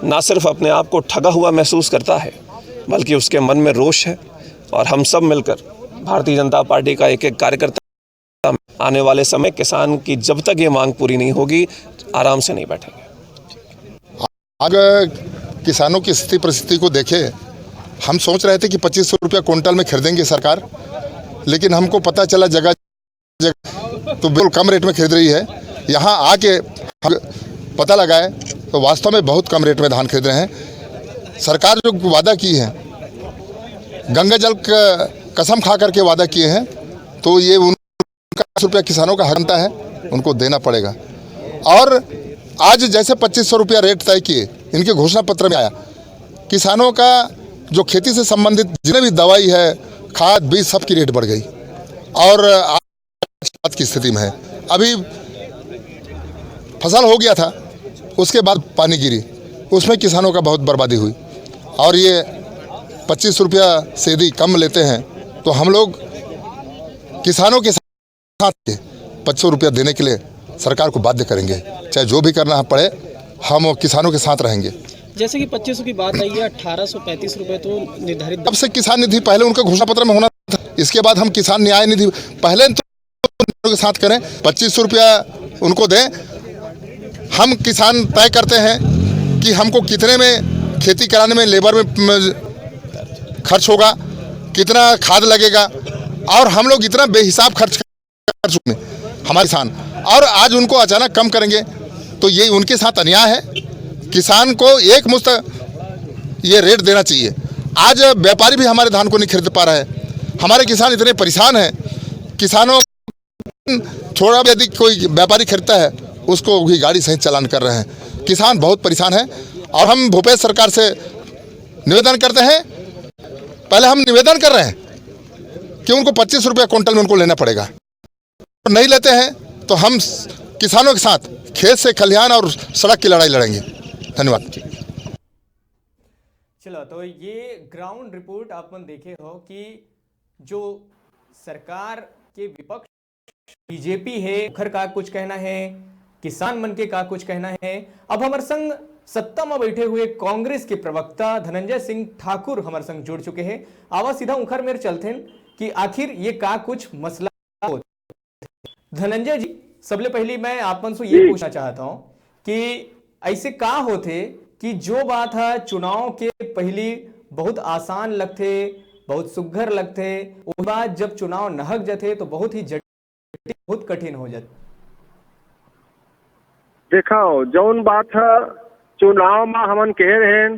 न सिर्फ अपने आप को ठगा हुआ महसूस करता है, बल्कि उसके मन में रोष है। और हम सब मिलकर भारतीय जनता पार्टी का एक एक कार्यकर्ता आने वाले समय किसान की जब तक ये मांग पूरी नहीं होगी आराम से नहीं बैठेंगे। अगर किसानों की स्थिति परिस्थिति को देखें, हम सोच रहे थे कि 2500 रुपया क्विंटल में खरीदेंगे सरकार, लेकिन हमको पता चला जगह जगह तो बिल्कुल कम रेट में खरीद रही है। यहाँ आके पता लगा है तो वास्तव में बहुत कम रेट में धान खरीद रहे हैं। सरकार जो वादा की है, गंगा जल का कसम खा करके वादा किए हैं, तो ये उनका रुपया किसानों का हक बनता है, उनको देना पड़ेगा। और आज जैसे 2500 रुपया रेट तय किए, इनके घोषणा पत्र में आया, किसानों का जो खेती से संबंधित जितने भी दवाई है, खाद बीज, सबकी रेट बढ़ गई और आज की स्थिति में है। अभी फसल हो गया था, उसके बाद पानी गिरी, उसमें किसानों का बहुत बर्बादी हुई। और ये 25 रुपया से यदि कम लेते हैं तो हम लोग किसानों के साथ 2500 रुपया देने के लिए सरकार को बाध्य करेंगे, चाहे जो भी करना पड़े, हम किसानों के साथ रहेंगे। जैसे कि 2500 की बात आई है, 1835 रुपये तो निर्धारित। अब से किसान निधि पहले उनका घोषणा पत्र में होना था, इसके बाद हम किसान न्याय निधि पहले तो के साथ करें, 2500 रुपया उनको दें। हम किसान तय करते हैं कि हमको कितने में खेती कराने में लेबर में खर्च होगा, कितना खाद लगेगा, और हम लोग इतना बेहिसाब खर्च कर चुके हैं हमारे किसान, और आज उनको अचानक कम करेंगे तो ये उनके साथ अन्याय है। किसान को एक मुश्त ये रेट देना चाहिए। आज व्यापारी भी हमारे धान को नहीं खरीद पा रहा है, हमारे किसान इतने परेशान हैं। किसानों थोड़ा भी यदि कोई व्यापारी खरीदता है, उसको भी गाड़ी सहित चालान कर रहे हैं। किसान बहुत परेशान है और हम भूपेश सरकार से निवेदन करते हैं, पहले हम निवेदन कर रहे हैं कि उनको 25 रुपया क्विंटल में उनको लेना पड़ेगा। नहीं लेते हैं तो हम किसानों के साथ खेत से खलिहान और सड़क की लड़ाई लड़ेंगे। धन्यवाद। चलो, तो ये ग्राउंड रिपोर्ट आपन देखे हो कि जो सरकार के विपक्ष बीजेपी है, खर का कुछ कहना है, किसान मन के का कुछ कहना है। अब हमारे संग सत्ता में बैठे हुए कांग्रेस के प्रवक्ता धनंजय सिंह ठाकुर हमारे संग जुड़ चुके हैं। आवाज सीधा उखर मेरे चलते हैं कि आखिर ये का कुछ मसला हो। धनंजय जी, सबले पहले मैं आपन से ये पूछना चाहता हूं कि ऐसे का होते कि जो बात है चुनाव के पहली बहुत आसान लगते, बहुत सुघर लगते, उसके बाद जब चुनाव नहक जाते तो बहुत ही जटिल, बहुत कठिन हो जाते। देखो, जौन बात है चुनाव में हमन कह रहे हैं,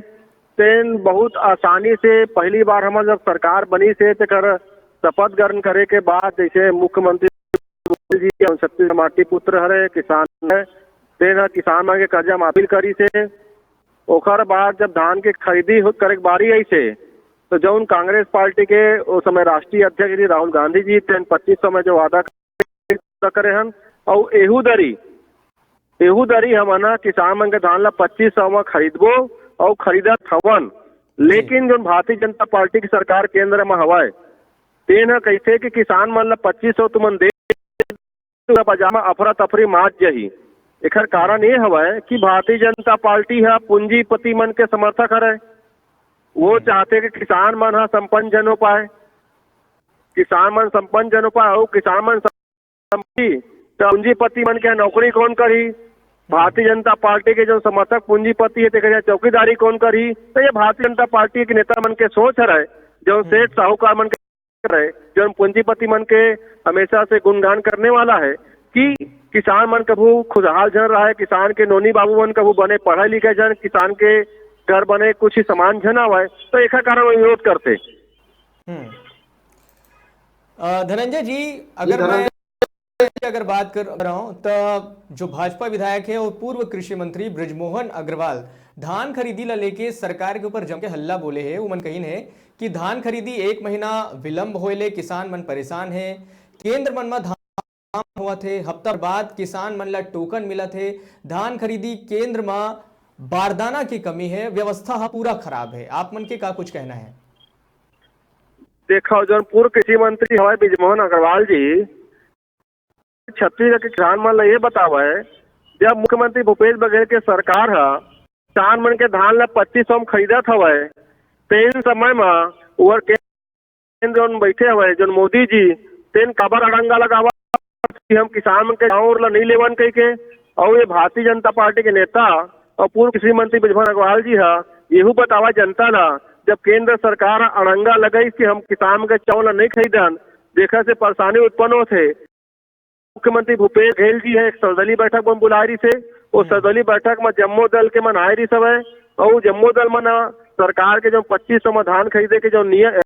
तेन बहुत आसानी से पहली बार हमारे जब सरकार बनी से कर शपथ ग्रहण करे के बाद, जैसे मुख्यमंत्री जी के 29 माटी पुत्र हरे किसान है, तेन किसान के कर्जा माफी करी से। ओकर बाद जब धान के खरीदी करे बारी आई से, तो जौन कांग्रेस पार्टी के उस समय राष्ट्रीय अध्यक्ष जी राहुल गांधी जी तेन 2500 में जो वादा करे हन, और एहू दरी हमना किसान मन के धान ला 2500 में खरीदबो और खरीदत हवन। लेकिन जो भारतीय जनता पार्टी की सरकार केंद्र में हवाए, तेन कैसे कि किसान मन ला 2500 तुमन दे पजामा अफरा तफरी माच जही। एकर कारण ये हवाए कि भारतीय जनता पार्टी है पूंजीपति मन के समर्थक हरे। वो चाहते कि किसान मन हा संपन्न जन हो पाए, किसान मन संपन्न जन हो पाए, और किसान मन पूंजीपति मन के नौकरी कौन करी? भारतीय जनता पार्टी के जो समर्थक पूंजीपति है, तो चौकीदारी कौन करी? तो ये भारतीय जनता पार्टी के नेता मन के सोच है, जो सेठ साहूकार मन के रहे, जो पूंजीपति मन के हमेशा से गुणगान करने वाला है कि किसान मन कभू खुशहाल जन रहा है, किसान के नोनी बाबू मन कभू बने पढ़े लिखे जन, किसान के घर बने कुछ ही समान जन आवे, तो एक कारण विरोध करते। धनंजय जी, अगर बात कर रहा हूं तो जो भाजपा विधायक है और पूर्व कृषि मंत्री ब्रजमोहन अग्रवाल धान खरीदी ला लेके सरकार के ऊपर जम के हल्ला बोले है। उमन कही है कि धान खरीदी 1 महीना विलंब होले, किसान मन परेशान है। केंद्र मन में धान हुआ थे, हफ्ता बाद किसान मन ला टोकन मिला थे। धान खरीदी केंद्र में बारदाना की कमी है, व्यवस्था पूरा खराब है। आप मन के का कुछ कहना है? देखो, जो पूर्व कृषि मंत्री हमारे ब्रजमोहन अग्रवाल जी छत्तीसगढ़ के किसान मन ये बतावा है, जब मुख्यमंत्री भूपेश बघेल के सरकार है किसान मन के धान ला 2500 में खरीदत हवे, तेन समय में केंद्र बैठे हवे जो मोदी जी तेन काबर अड़ंगा लगावा कि हम किसान के गाँव ला नहीं लेवन कह के, और ये भारतीय जनता पार्टी के नेता और पूर्व कृषि मंत्री बृजमोहन अग्रवाल जी है यहू बतावा जनता ना, जब केंद्र सरकार अड़ंगा लगाई कि हम किसान के चावल नहीं खरीदन, देखा से परेशानी उत्पन्न होते। मुख्यमंत्री भूपेश बघेल जी है एक सर्वदलीय बैठक में बुलाई से, वो सर्वदलीय बैठक में जम्मू दल के मन आए रही सब है, और जम्मू दल मन सरकार के जो 2500 में धान खरीदे के जो नियम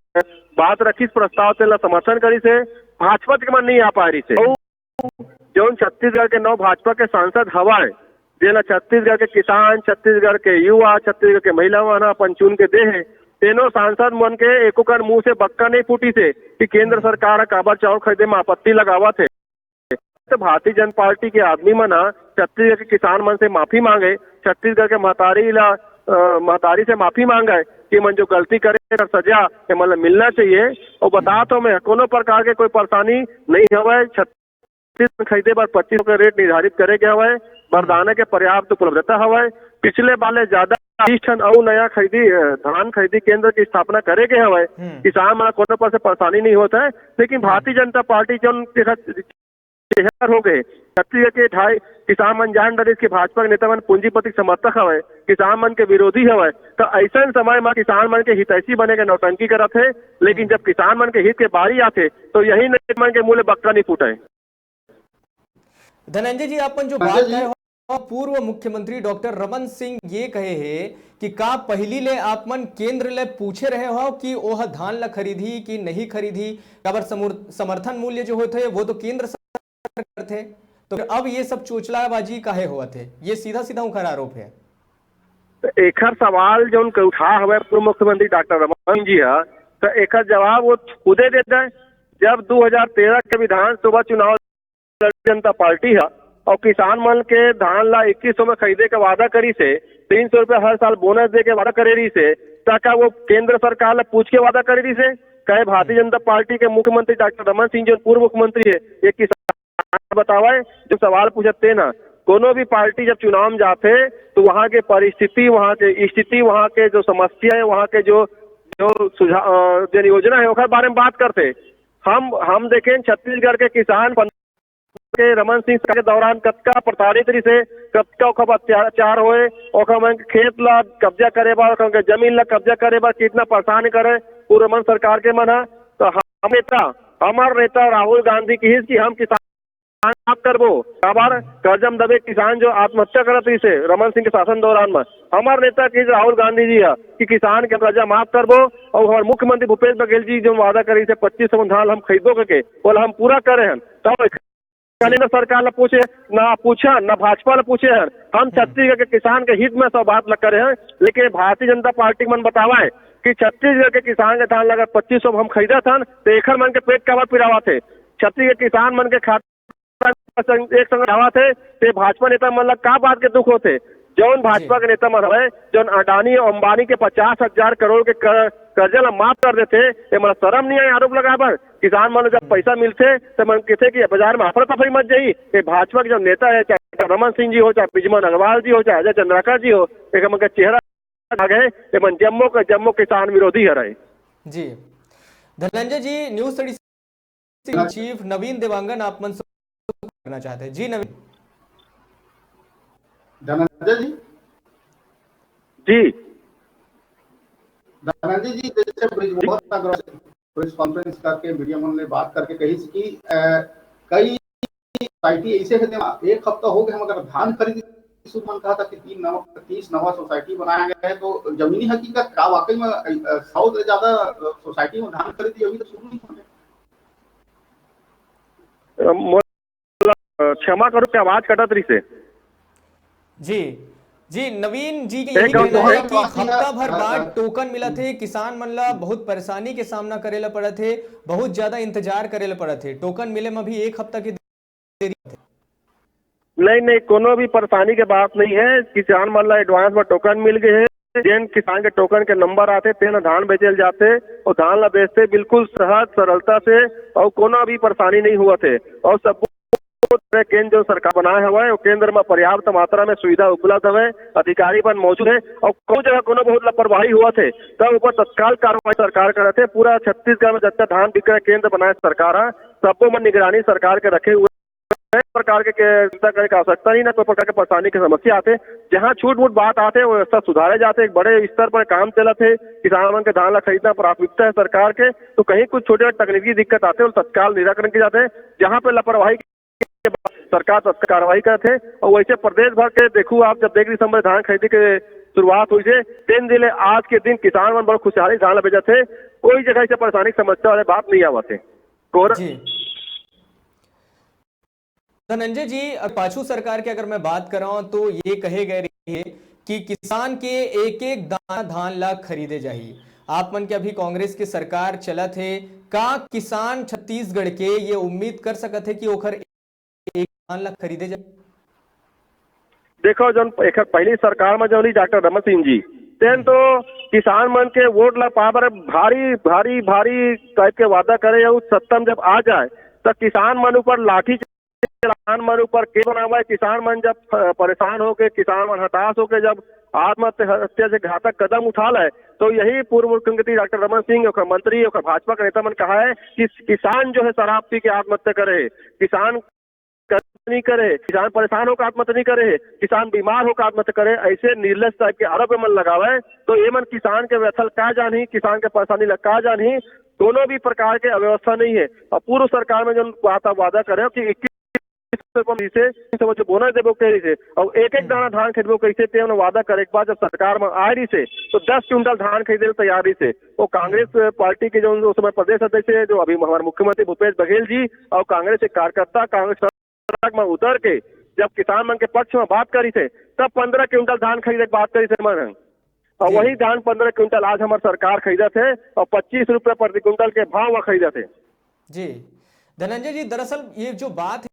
बात रखी प्रस्ताव से समर्थन करी से, भाजपा के मन नहीं आ पा रही से। जो छत्तीसगढ़ के 9 भाजपा के सांसद हवा है, जेला छत्तीसगढ़ के किसान, छत्तीसगढ़ के युवा, छत्तीसगढ़ के महिला मन अपन चुन के दे है, तीनों सांसद मन के एको कर मुंह से बक्का नहीं फूटी से कि केंद्र सरकार काबर चावल खरीदे में आपत्ति लगावा थे। तो भारतीय जनता पार्टी के आदमी मन छत्तीसगढ़ के किसान मन से माफी मांगे, छत्तीसगढ़ के महतारी से माफी मांगे कि मन जो गलती करे सजा मतलब मिलना चाहिए। और बता तो मैं कोनो प्रकार के कोई परेशानी नहीं हवा, छत्तीस खरीदे पर 25 का रेट निर्धारित करे गया हुआ है, बरदाना के पर्याप्त उपलब्धता हवा है। पिछले वाले ज्यादा 30 टन और नया धान खरीदी केंद्र की स्थापना करे गए हवा है, किसान मन कोनो पर से परेशानी नहीं होता है। लेकिन भारतीय जनता पार्टी जो हो गए छत्तीसगढ़ के 2.5 किसान मन जान डरे कि भाजपा के नेता मन पूंजीपति समर्थक हवे, किसान मन के विरोधी हवे, तो ऐसा समय में किसान मन के हितैषी बने के नौटंकी करत है। लेकिन जब किसान मन के हित के बारी आते तो यही नेता मन के मुँह बक्का नहीं फूटे। धनंजय जी, अपन जो बात कहे हो, पूर्व मुख्यमंत्री डॉक्टर रमन सिंह ये कहे हैं कि का पहली ले आप मन केंद्र ले पूछे रहे हो कि ओह धान ला खरीदी कि नहीं खरीदी, काबर समर्थन मूल्य जो होते वो तो केंद्र थे, तो अब ये सब चोचलाबाजी काहे हुआ थे, ये सीधा सीधा उनका आरोप है। एक सवाल जो उनका उठा हुआ पूर्व मुख्यमंत्री डॉक्टर रमन सिंह जी है, तो एक जवाब वो खुदे देते हैं। जब 2013 के विधानसभा चुनाव जनता पार्टी है और किसान मन के धान ला 2100 में खरीदे का वादा करी से, 300 रुपया हर साल बोनस दे के वादा करे रही से, ताकि वो केंद्र सरकार ला पूछ के वादा करे रही से, कहे भारतीय जनता पार्टी के मुख्यमंत्री डॉक्टर रमन सिंह जो पूर्व मुख्यमंत्री है, एक किसान बतावा जो सवाल पूछते ना, कोनो भी पार्टी जब चुनाव में जाते तो वहाँ के परिस्थिति, वहाँ के स्थिति, वहाँ के जो समस्या है, वहाँ के जो सुझाव जो योजना है उसके बारे में बात करते। हम देखें छत्तीसगढ़ के किसान के रमन सिंह के दौरान कतका प्रताड़ित रही से, कतका अत्याचार होए, और खेत ला कब्जा करे बार, जमीन ला कब्जा करे बार कितना परेशान करे वो रमन सरकार के मन है। तो हमारे नेता राहुल गांधी की हिस्स की हम किसान माफ करबो, काबार कर्जम दबे किसान जो आत्महत्या करत रही से रमन सिंह के शासन दौरान में, हमारे नेता की राहुल गांधी जी है कि किसान के कर्जा माफ करबो, और हमारे मुख्यमंत्री भूपेश बघेल जी जो वादा करी से 2500 धान हम खरीदो करके बोला हम पूरा करे हैं। तब न सरकार ने पूछे ना पूछा न भाजपा ने पूछे हैं, हम छत्तीसगढ़ के किसान के हित में सब बात ल करे हैं। लेकिन भारतीय जनता पार्टी मन बतावा है कि छत्तीसगढ़ के किसान के धान लगा 2500 हम खरीदा था तो एक मन के पेट काबर पिरावा थे, छत्तीसगढ़ किसान मन के खाता एक संग थे, ते भाजपा नेता मन का बात के दुख होते। जौन भाजपा के नेता मन है जौन अडानी और अंबानी के 50,000 करोड़ के कर्जा ला माफ कर देते, ये मन शर्म नहीं है आरोप लगा पर किसान मन जब पैसा मिलते तो मन कहते कि बाजार में अफरा तफरी मत जाई। ये भाजपा के जो नेता है, चाहे रमन सिंह जी हो, चाहे बृजमोहन अग्रवाल जी हो, चाहे अजय चंद्राकर जी हो, एक मन का चेहरा आ गए, ये मन जम्मू किसान विरोधी है रहे। जी धनंजय जी, न्यूज स्टडी चीफ नवीन देवांगन आप मन करना चाहते हैं। जी नवीन। धनंजय जी धनंजय जी, जैसे बृजमोहन अग्रवाल प्रेस कॉन्फ्रेंस करके मीडिया में बात करके कही कि कई सोसाइटी ऐसे है, एक हफ्ता हो गया हम अगर धान खरीदी मन कहा था कि 30 नवा सोसाइटी बनाया गया है, तो जमीनी हकीकत का वाकई में 100 से ज्यादा सोसाइटी में धान खरीदी अभी तक शुरू नहीं हुई। क्षमा करो कि आवाज कटत रही से। जी नवीन जी के यही कहना है कि हफ्ता भर बाद टोकन मिला थे, किसान मन ला बहुत परेशानी के सामना करेला पड़ा थे, बहुत ज्यादा इंतजार करेला पड़ा थे, टोकन मिले में भी एक हफ्ता की देरी थे। नहीं कोनो भी परेशानी के बात नहीं है, किसान मन ला एडवांस में टोकन मिल गए हैं, जिन किसान के टोकन के नंबर आते तेन धान बेचल जाते और धान ला बेचते बिल्कुल सहज सरलता से, और कोनो भी परेशानी नहीं हुआ थे। और सब केंद्र जो सरकार बनाया हुआ है, केंद्र में पर्याप्त मात्रा में सुविधा उपलब्ध है, अधिकारी बन मौजूद है, और कोई जगह कोनो बहुत लापरवाही हुआ थे तब ऊपर तत्काल कार्रवाई सरकार करे थे। पूरा छत्तीसगढ़ में जितना धान विक्रय केंद्र बनाए सरकार है, सबको में निगरानी सरकार के रखे हुए प्रकार के चिंता करे की आवश्यकता नहीं, ना कोई प्रकार के परेशानी की समस्या आते। जहाँ छूट मूट बात आते व्यवस्था सुधारे जाते, एक बड़े स्तर पर काम चला थे, किसानों के धान ला खरीदना प्राथमिकता है सरकार के, तो कहीं कुछ छोटे तकनीकी दिक्कत आते हैं तत्काल निराकरण किए जाते हैं। जहाँ पे लापरवाही सरकार कार्रवाई करते और वैसे प्रदेश भर के देखू आप, जब 1 दिसंबर धान खरीदी के शुरुआत हुई से 3 दिन आज के दिन किसान मन बड़ा खुशहाली धान बेचा थे, कोई जगह से परेशानी समस्या वाले बात नहीं आवत है। धनंजय जी, पाछू सरकार की अगर मैं बात कर रहा हूं तो ये कहे गए है कि किसान के एक एक दाना धान ला खरीदे जाही। आप मन के अभी कांग्रेस की सरकार चलत है, का किसान छत्तीसगढ़ के ये उम्मीद कर सकत है कि ओखर एक धान ला खरीदे जाए? देखो, जब एक पहली सरकार में जो डॉक्टर रमन सिंह जी तेन तो किसान मन के वोट ला पावर भारी भारी भारी टाइप के वादा करे, और सत्तम जब आ जाए तो किसान मन ऊपर लाठी किसान मन ऊपर के बनावा। किसान मन जब परेशान होके, किसान मन हताश होके जब आत्महत्या से घातक कदम उठा ले, तो यही पूर्व मुख्यमंत्री डॉक्टर रमन सिंह और मंत्री और भाजपा के नेता मन कहा है कि किसान जो है शराब पी के आत्महत्या करे, किसान नहीं करे, किसान परेशान होकर आत्महत्या नहीं करे, किसान बीमार होकर आत्महत्या करे, ऐसे निर्लज टाइप के आरोप मन लगावे। तो ये मन किसान के व्यथल का जानी, किसान के परेशानी लग का जानी, दोनों भी प्रकार के अव्यवस्था नहीं है। और पूर्व सरकार में जो वादा करे कि 21 से बोनस देवो कैसे और एक एक दाना धान खरीदो कैसे ते वादा करे के बाद जब सरकार में आ रही से तो 10 क्विंटल धान खरीदे तैयारी से वो कांग्रेस पार्टी के जो उस समय प्रदेश अध्यक्ष है, जो अभी हमारे मुख्यमंत्री भूपेश बघेल जी और कांग्रेस के कार्यकर्ता कांग्रेस में उतर के जब किसान मन के पक्ष में बात करी थे, तब 15 क्विंटल धान खरीदे की बात करी थे मन, और वही धान 15 क्विंटल आज हमारे सरकार खरीदा थे और 25 रुपए प्रति क्विंटल के भाव में खरीदा थे। जी धनंजय जी, दरअसल ये जो बात है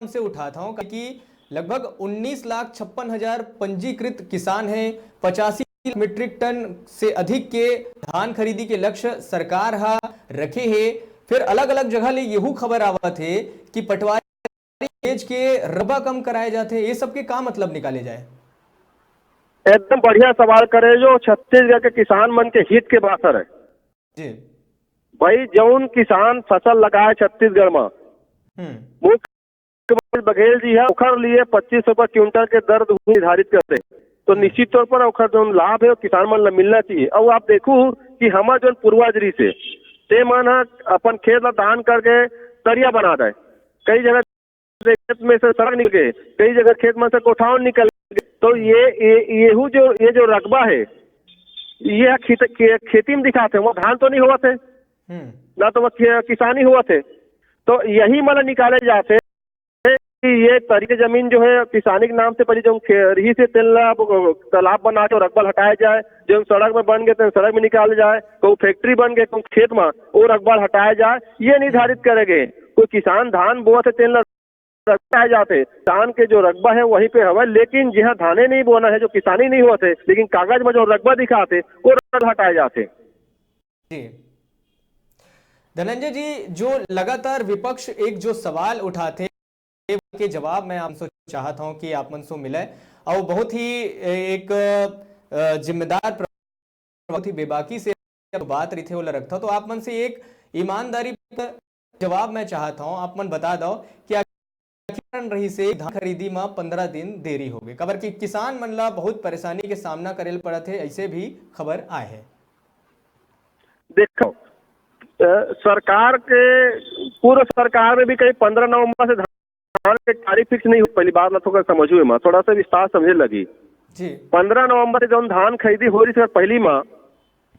से उठाता हूं कि लगभग 19,56,000 पंजीकृत किसान हैं, 85 मीट्रिक टन से अधिक के धान खरीदी के लक्ष्य सरकार हा रखे है। फिर अलग अलग जगह ले यहू खबर आवत है कि पटवारी बेच के रबा कम कराए जाते हैं, ये सब के का मतलब निकाले जाए? एकदम बढ़िया सवाल करे, जो छत्तीसगढ़ के किसान मन के हित के बात है जी भाई। जौन किसान फसल लगाए छत्तीसगढ़ में, मुख्यमंत्री बघेल जी है ओखर लिए 25 रुपए क्विंटल के दर निर्धारित करते, तो निश्चित तौर पर ओखर जो लाभ है किसान मन मिलना चाहिए। और आप देखू कि हमारे जो पूर्वजरी से ते मन अपन खेत में दान करके तरिया बना दे, कई जगह खेत में से सड़क निकल गए, कई जगह खेत में से कोठावन निकल गए। तो ये जो रकबा है ये खेती में दिखाते, वो धान तो नहीं हुआ थे ना, तो वो किसानी हुआ थे, तो यही मतलब निकाले जाते कि ये तरीके जमीन जो है किसानी के नाम से पहले जो रही से तालाब बना के रकबा हटाया जाए, जो सड़क में बन गए तो सड़क में निकाले जाए, कोई फैक्ट्री बन गए कोई खेत में वो रकबा हटाया जाए, ये निर्धारित करेंगे। कोई किसान धान बोआ थे तेल रखा जाते, धान के जो रकबा है वहीं पे हवा, लेकिन जहाँ धाने नहीं बोना है, जो किसानी नहीं हुआ थे, लेकिन कागज में जो रकबा दिखाते वो रकबा हटाए जाते। जी धनंजय जी, जो लगातार विपक्ष एक जो सवाल उठाते के जवाब मैं आपसे चाहता हूं कि आप मन से मिले, और बहुत ही एक जिम्मेदार बहुत ही बेबाकी से बात रही थे वो रखता, तो आप मन से एक ईमानदारी जवाब मैं चाहता हूं। आप मन बता दो कि रही से धान खरीदी में 15 दिन देरी हो गई, खबर की किसान मन ला बहुत परेशानी के सामना करे पड़ा थे, ऐसे भी खबर आए है। देखो सरकार के पूर्व सरकार में भी कहीं 15 नवंबर से धान की तारीख फिक्स नहीं हो, पहली बात ना थोड़ा समझू में थोड़ा सा विस्तार समझे लगी जी। 15 नवंबर से जो धान खरीदी हो रही थी पहली माह,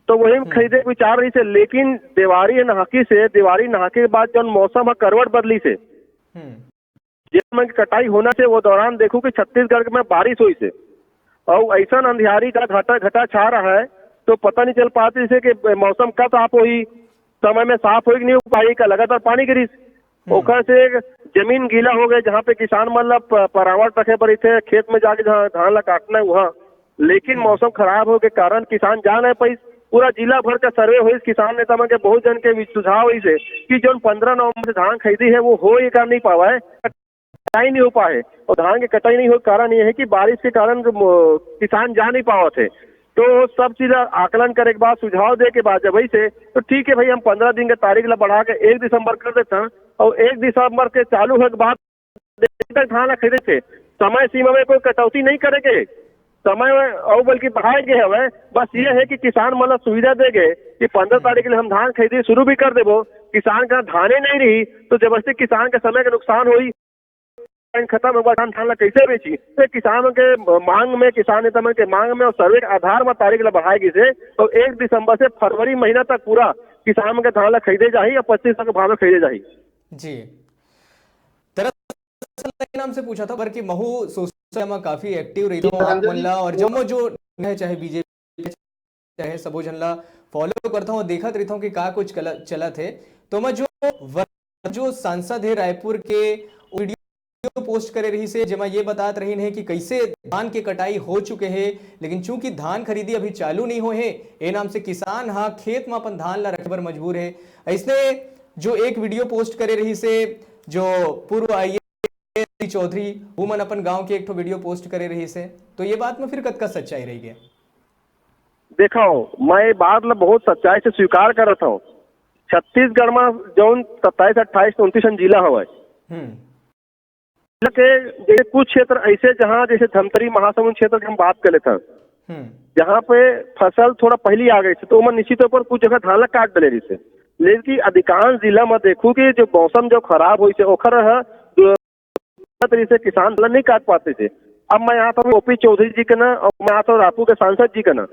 तो वही खरीदे के विचार रही थे, लेकिन दिवाली नहाकी के बाद जो मौसम है करवट बदली से जिसमें कटाई होना से वो दौरान देखो कि छत्तीसगढ़ में बारिश हुई से और ऐसा अंधियारी का घटा छा रहा है, तो पता नहीं चल पाती से कि मौसम कब साफ हुई, समय में साफ हुई नहीं हो पाई, का लगातार पानी गिरी ओखर से जमीन गीला हो गए, जहाँ पे किसान मतलब परावट रखे पड़ी थे खेत में जाके जहाँ धान ला काटना है वहाँ, लेकिन मौसम खराब हो के कारण किसान जा नहीं पाई। पूरा जिला भर का सर्वे हुई, किसान नेता मन के बहुत जन के सुझाव हुई से कि जो 15 नवंबर से धान खरीदी है वो हो कर नहीं पावा है, कटाई नहीं हो पाए, और धान की कटाई नहीं हो कारण ये है कि बारिश के कारण किसान जा नहीं पावा थे। तो सब चीज आकलन करे के बाद सुझाव दे के बाद जब वही से तो ठीक है भाई, हम 15 दिन के तारीख ला बढ़ा के 1 दिसंबर कर देते हैं, और 1 दिसंबर के चालू होने के बाद तक धान ला खरीदे थे, समय सीमा में कोई कटौती नहीं करेंगे, समय और बल्कि बढ़ाएंगे हमें। बस ये है कि किसान मतलब सुविधा देंगे कि 15 तारीख के लिए हम धान खरीदी शुरू भी कर देवो। किसान का धाने नहीं रही तो जबरदस्ती किसान के समय का नुकसान हुई, खत्म होगा, धान ला कैसे बेची। तो किसानों के मांग में, किसान नेता के मांग में और सर्वे के आधार में तारीख ला बढ़ाएगी से तो 1 दिसंबर से फरवरी महीना तक पूरा किसान के धान ला खरीदे जाही और 2500 के भाव में खरीदे जाही। जी, दरअसल नाम से पूछा था कि महू सोशल में काफी एक्टिव रही थी आप मुल्ला और जमो जो है, चाहे बीजेपी चाहे सबो जनला फॉलो करता हूँ, देखा रहता हूँ कि का कुछ चला थे। तो मैं जो सांसद है रायपुर के वीडियो पोस्ट करे रही से जमा ये बतात रही है कि कैसे धान के कटाई हो चुके हैं, लेकिन चूंकि धान खरीदी अभी चालू नहीं हो है, ए नाम से किसान हाँ खेत में अपन धान ला रखे बर मजबूर है। ऐसे जो एक वीडियो पोस्ट करे रही से जो पूर्व आईएएस चौधरी वुमन अपन गांव के एक तो वीडियो पोस्ट करे रही से, तो ये बात में फिर कद का सच्चाई रही है? देखो, मैं बात में बहुत सच्चाई से स्वीकार कर रहा हूँ। छत्तीसगढ़ में जो 27, 28, 29 जिला हवा के जैसे कुछ क्षेत्र ऐसे जहाँ जैसे धमतरी महासमुंद क्षेत्र की हम बात कर लेते हैं, जहाँ पे फसल थोड़ा पहली आ गई थी तो मैं निश्चित तौर पर कुछ जगह धान काट डले रही से, लेकिन अधिकांश जिला में देखू कि जो मौसम जो खराब हुई से ओखर से किसान नहीं काट पाते थे। अब मैं यहाँ पर ओपी चौधरी जी के ना और मैं आता हूँ रायपुर के सांसद जी का ना,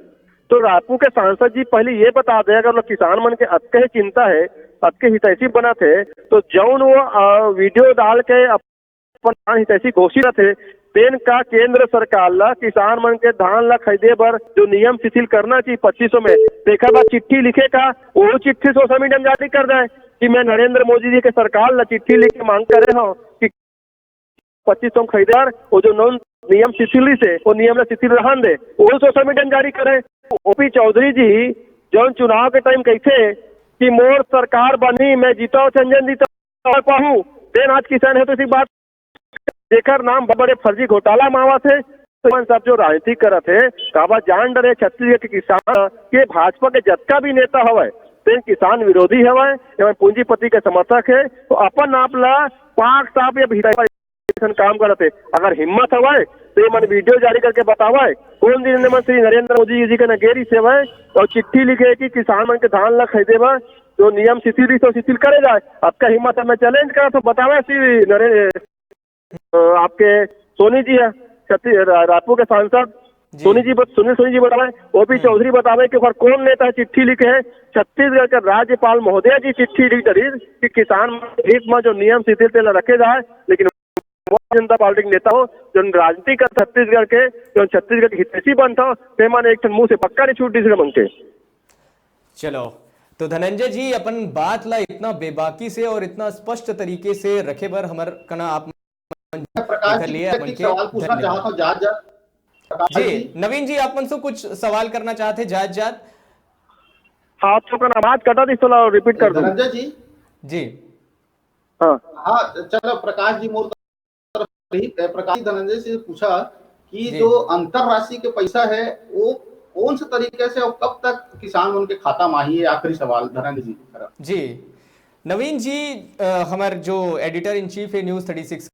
तो रायपुर के सांसद जी पहले ये बता दे अगर किसान मन के अतके चिंता है, अतके हितैषी बना थे तो जौन वो वीडियो डाल के अपन हितैषी घोषित थे तेन का केंद्र सरकार ला किसान मन के धान ला खरीदे बर जो नियम शिथिल करना चाहिए 2500 में, देखा बा चिट्ठी लिखे का वो चिट्ठी सोशल मीडिया में जारी कर दे कि मैं नरेंद्र मोदी जी के सरकार ला चिट्ठी लिख के मांग करे हूँ कि 2500 खरीदार वो जो नॉन नियम शिथिल से वो नियम ला शिथिल रहन दे, वो सोशल मीडिया में जारी करे। ओपी चौधरी जी जौन चुनाव के टाइम कैसे कि मोर सरकार बनी मैं जीता संजन जीता पाहू देन आज किसान है तो इसी बात देकर नाम बड़े फर्जी घोटाला मावा थे। तो सब जो राजनीति करत है काबा जान डरे छत्तीसगढ़ के किसान के भाजपा के जतका भी नेता हवे तेन किसान विरोधी हवे एवं पूंजीपति के समर्थक है, तो अपन आप ला पाक साफ या भीतर काम करते। अगर हिम्मत हवे तो मन वीडियो जारी करके बतावे कौन दिन में श्री नरेंद्र मोदी जी के नगेरी से वह और चिट्ठी लिखे कि किसान मन के धान ला खरीदे बा जो नियम शिथिल तो शिथिल करे जाए। आपका हिम्मत है मैं चैलेंज करा तो बतावे श्री नरेंद्र आपके सोनी जी है रायपुर के सांसद सोनी जी बतावे, ओपी चौधरी बतावे कि कौन नेता है चिट्ठी लिखे है छत्तीसगढ़ के राज्यपाल महोदय जी चिट्ठी लिख डरी कि किसान हित में जो नियम शिथिल रखे जाए, लेकिन जनता पार्टी के नेता हो जो राजनीति का छत्तीसगढ़ के जो छत्तीसगढ़ के हितैषी बनता हो ते माने एक मुंह से पक्का नहीं छूट दी मन के। चलो तो धनंजय जी अपन बात ला इतना बेबाकी से और इतना स्पष्ट तरीके से रखे बर हमार कना आप प्रकाश जी सवाल पूछना चाहता हूं जात जी नवीन जी आप मन से कुछ सवाल करना चाहते जात आप तो का आवाज कटा दी तो रिपीट कर दो धनंजय जी। जी हाँ चलो प्रकाश जी मोर प्रकाश धनंजय से पूछा कि जो अंतरराशि के पैसा है वो कौन से तरीके से और कब तक किसान उनके खाता में आई है, आखिरी सवाल धनंजय जी जी नवीन जी हमारे जो एडिटर इन चीफ है न्यूज 36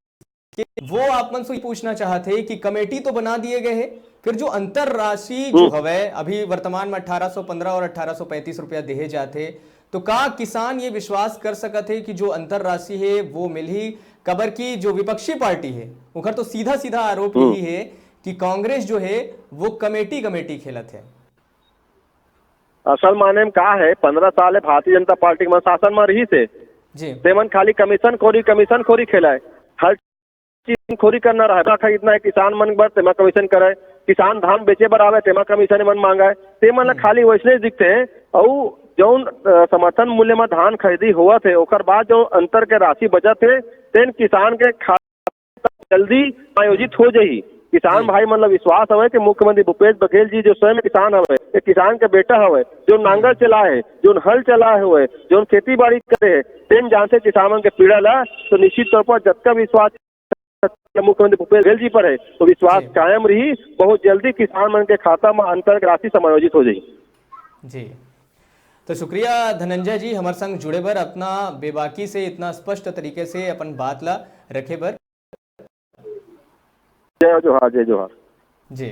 के वो आप मन से पूछना चाहते कि कमेटी तो बना दिए गए हैं, फिर जो अंतरराशि जो हवे अभी वर्तमान में 1815 और 1835 रुपया देहे जाते, तो का किसान ये विश्वास कर सकते है कि जो अंतरराशि है वो मिल ही कबर की जो विपक्षी पार्टी है उखर तो सीधा आरोप यही है कि कांग्रेस जो है वो कमेटी खेलत है। असल माने में का है 15 साल है भारतीय जनता पार्टी में शासन में रही से जी तेमन खाली कमीशन खोरी खेलाए, हर चीज खोरी करना रहा खरीदना है किसान मन बर तेमा कमीशन करे, किसान धान बेचे बर आवे तेमा कमीशन मन मांगा है, तेमन खाली वैसने दिखते हैं। और जो समर्थन मूल्य में धान खरीदी हुआ थे ओकर बाद जो अंतर के राशि बचत है तेन किसान के खाता जल्दी आयोजित हो जाही। किसान भाई मतलब विश्वास हवे कि मुख्यमंत्री भूपेश बघेल जी जो स्वयं किसान हवे, किसान के बेटा हवे, जो नांगर चलाए है, जो हल चलाए हुए, जो खेती बाड़ी करे है, तेन जानते किसानों के पीड़ा ला, तो निश्चित तौर पर जतका विश्वास मुख्यमंत्री भूपेश बघेल जी पर है तो विश्वास कायम रही, बहुत जल्दी किसान मन के खाता में अंतर राशि समायोजित हो जाए। जी तो शुक्रिया धनंजय जी हमारे संग जुड़े बर, अपना बेबाकी से इतना स्पष्ट तरीके से अपन बात ला रखे बर। जय जोहार, जय जोहार। जी,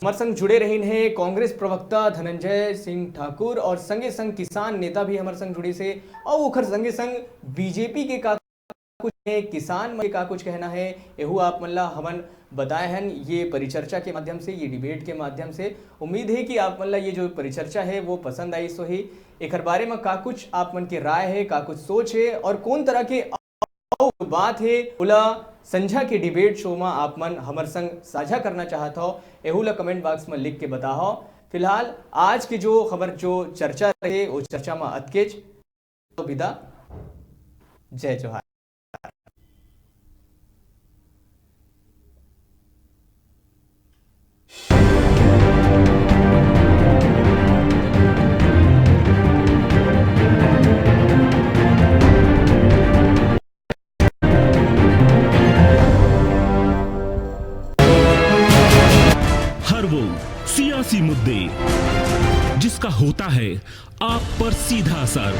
हमारे संग जुड़े रही हैं कांग्रेस प्रवक्ता धनंजय सिंह ठाकुर और संगे संग किसान नेता भी हमारे संग जुड़ी से, और उखर संगे संग बीजेपी के का कुछ है, किसान में का कुछ कहना है, एहू आप मल्ला हमन बताए हैं ये परिचर्चा के माध्यम से, ये डिबेट के माध्यम से। उम्मीद है कि आप मल्ला ये जो परिचर्चा है वो पसंद आई सो ही एक बारे में का कुछ आप मन के राय है, का कुछ सोच है और कौन तरह के बात है उला संझा के डिबेट शो में आप मन हमार संग साझा करना चाहता हो, एहू ला कमेंट बॉक्स में लिख के बताओ। फिलहाल आज की जो खबर जो चर्चा रहे वो चर्चा में अतकेच तो विदा, जय जोहार। हर वो सियासी मुद्दे जिसका होता है आप पर सीधा असर,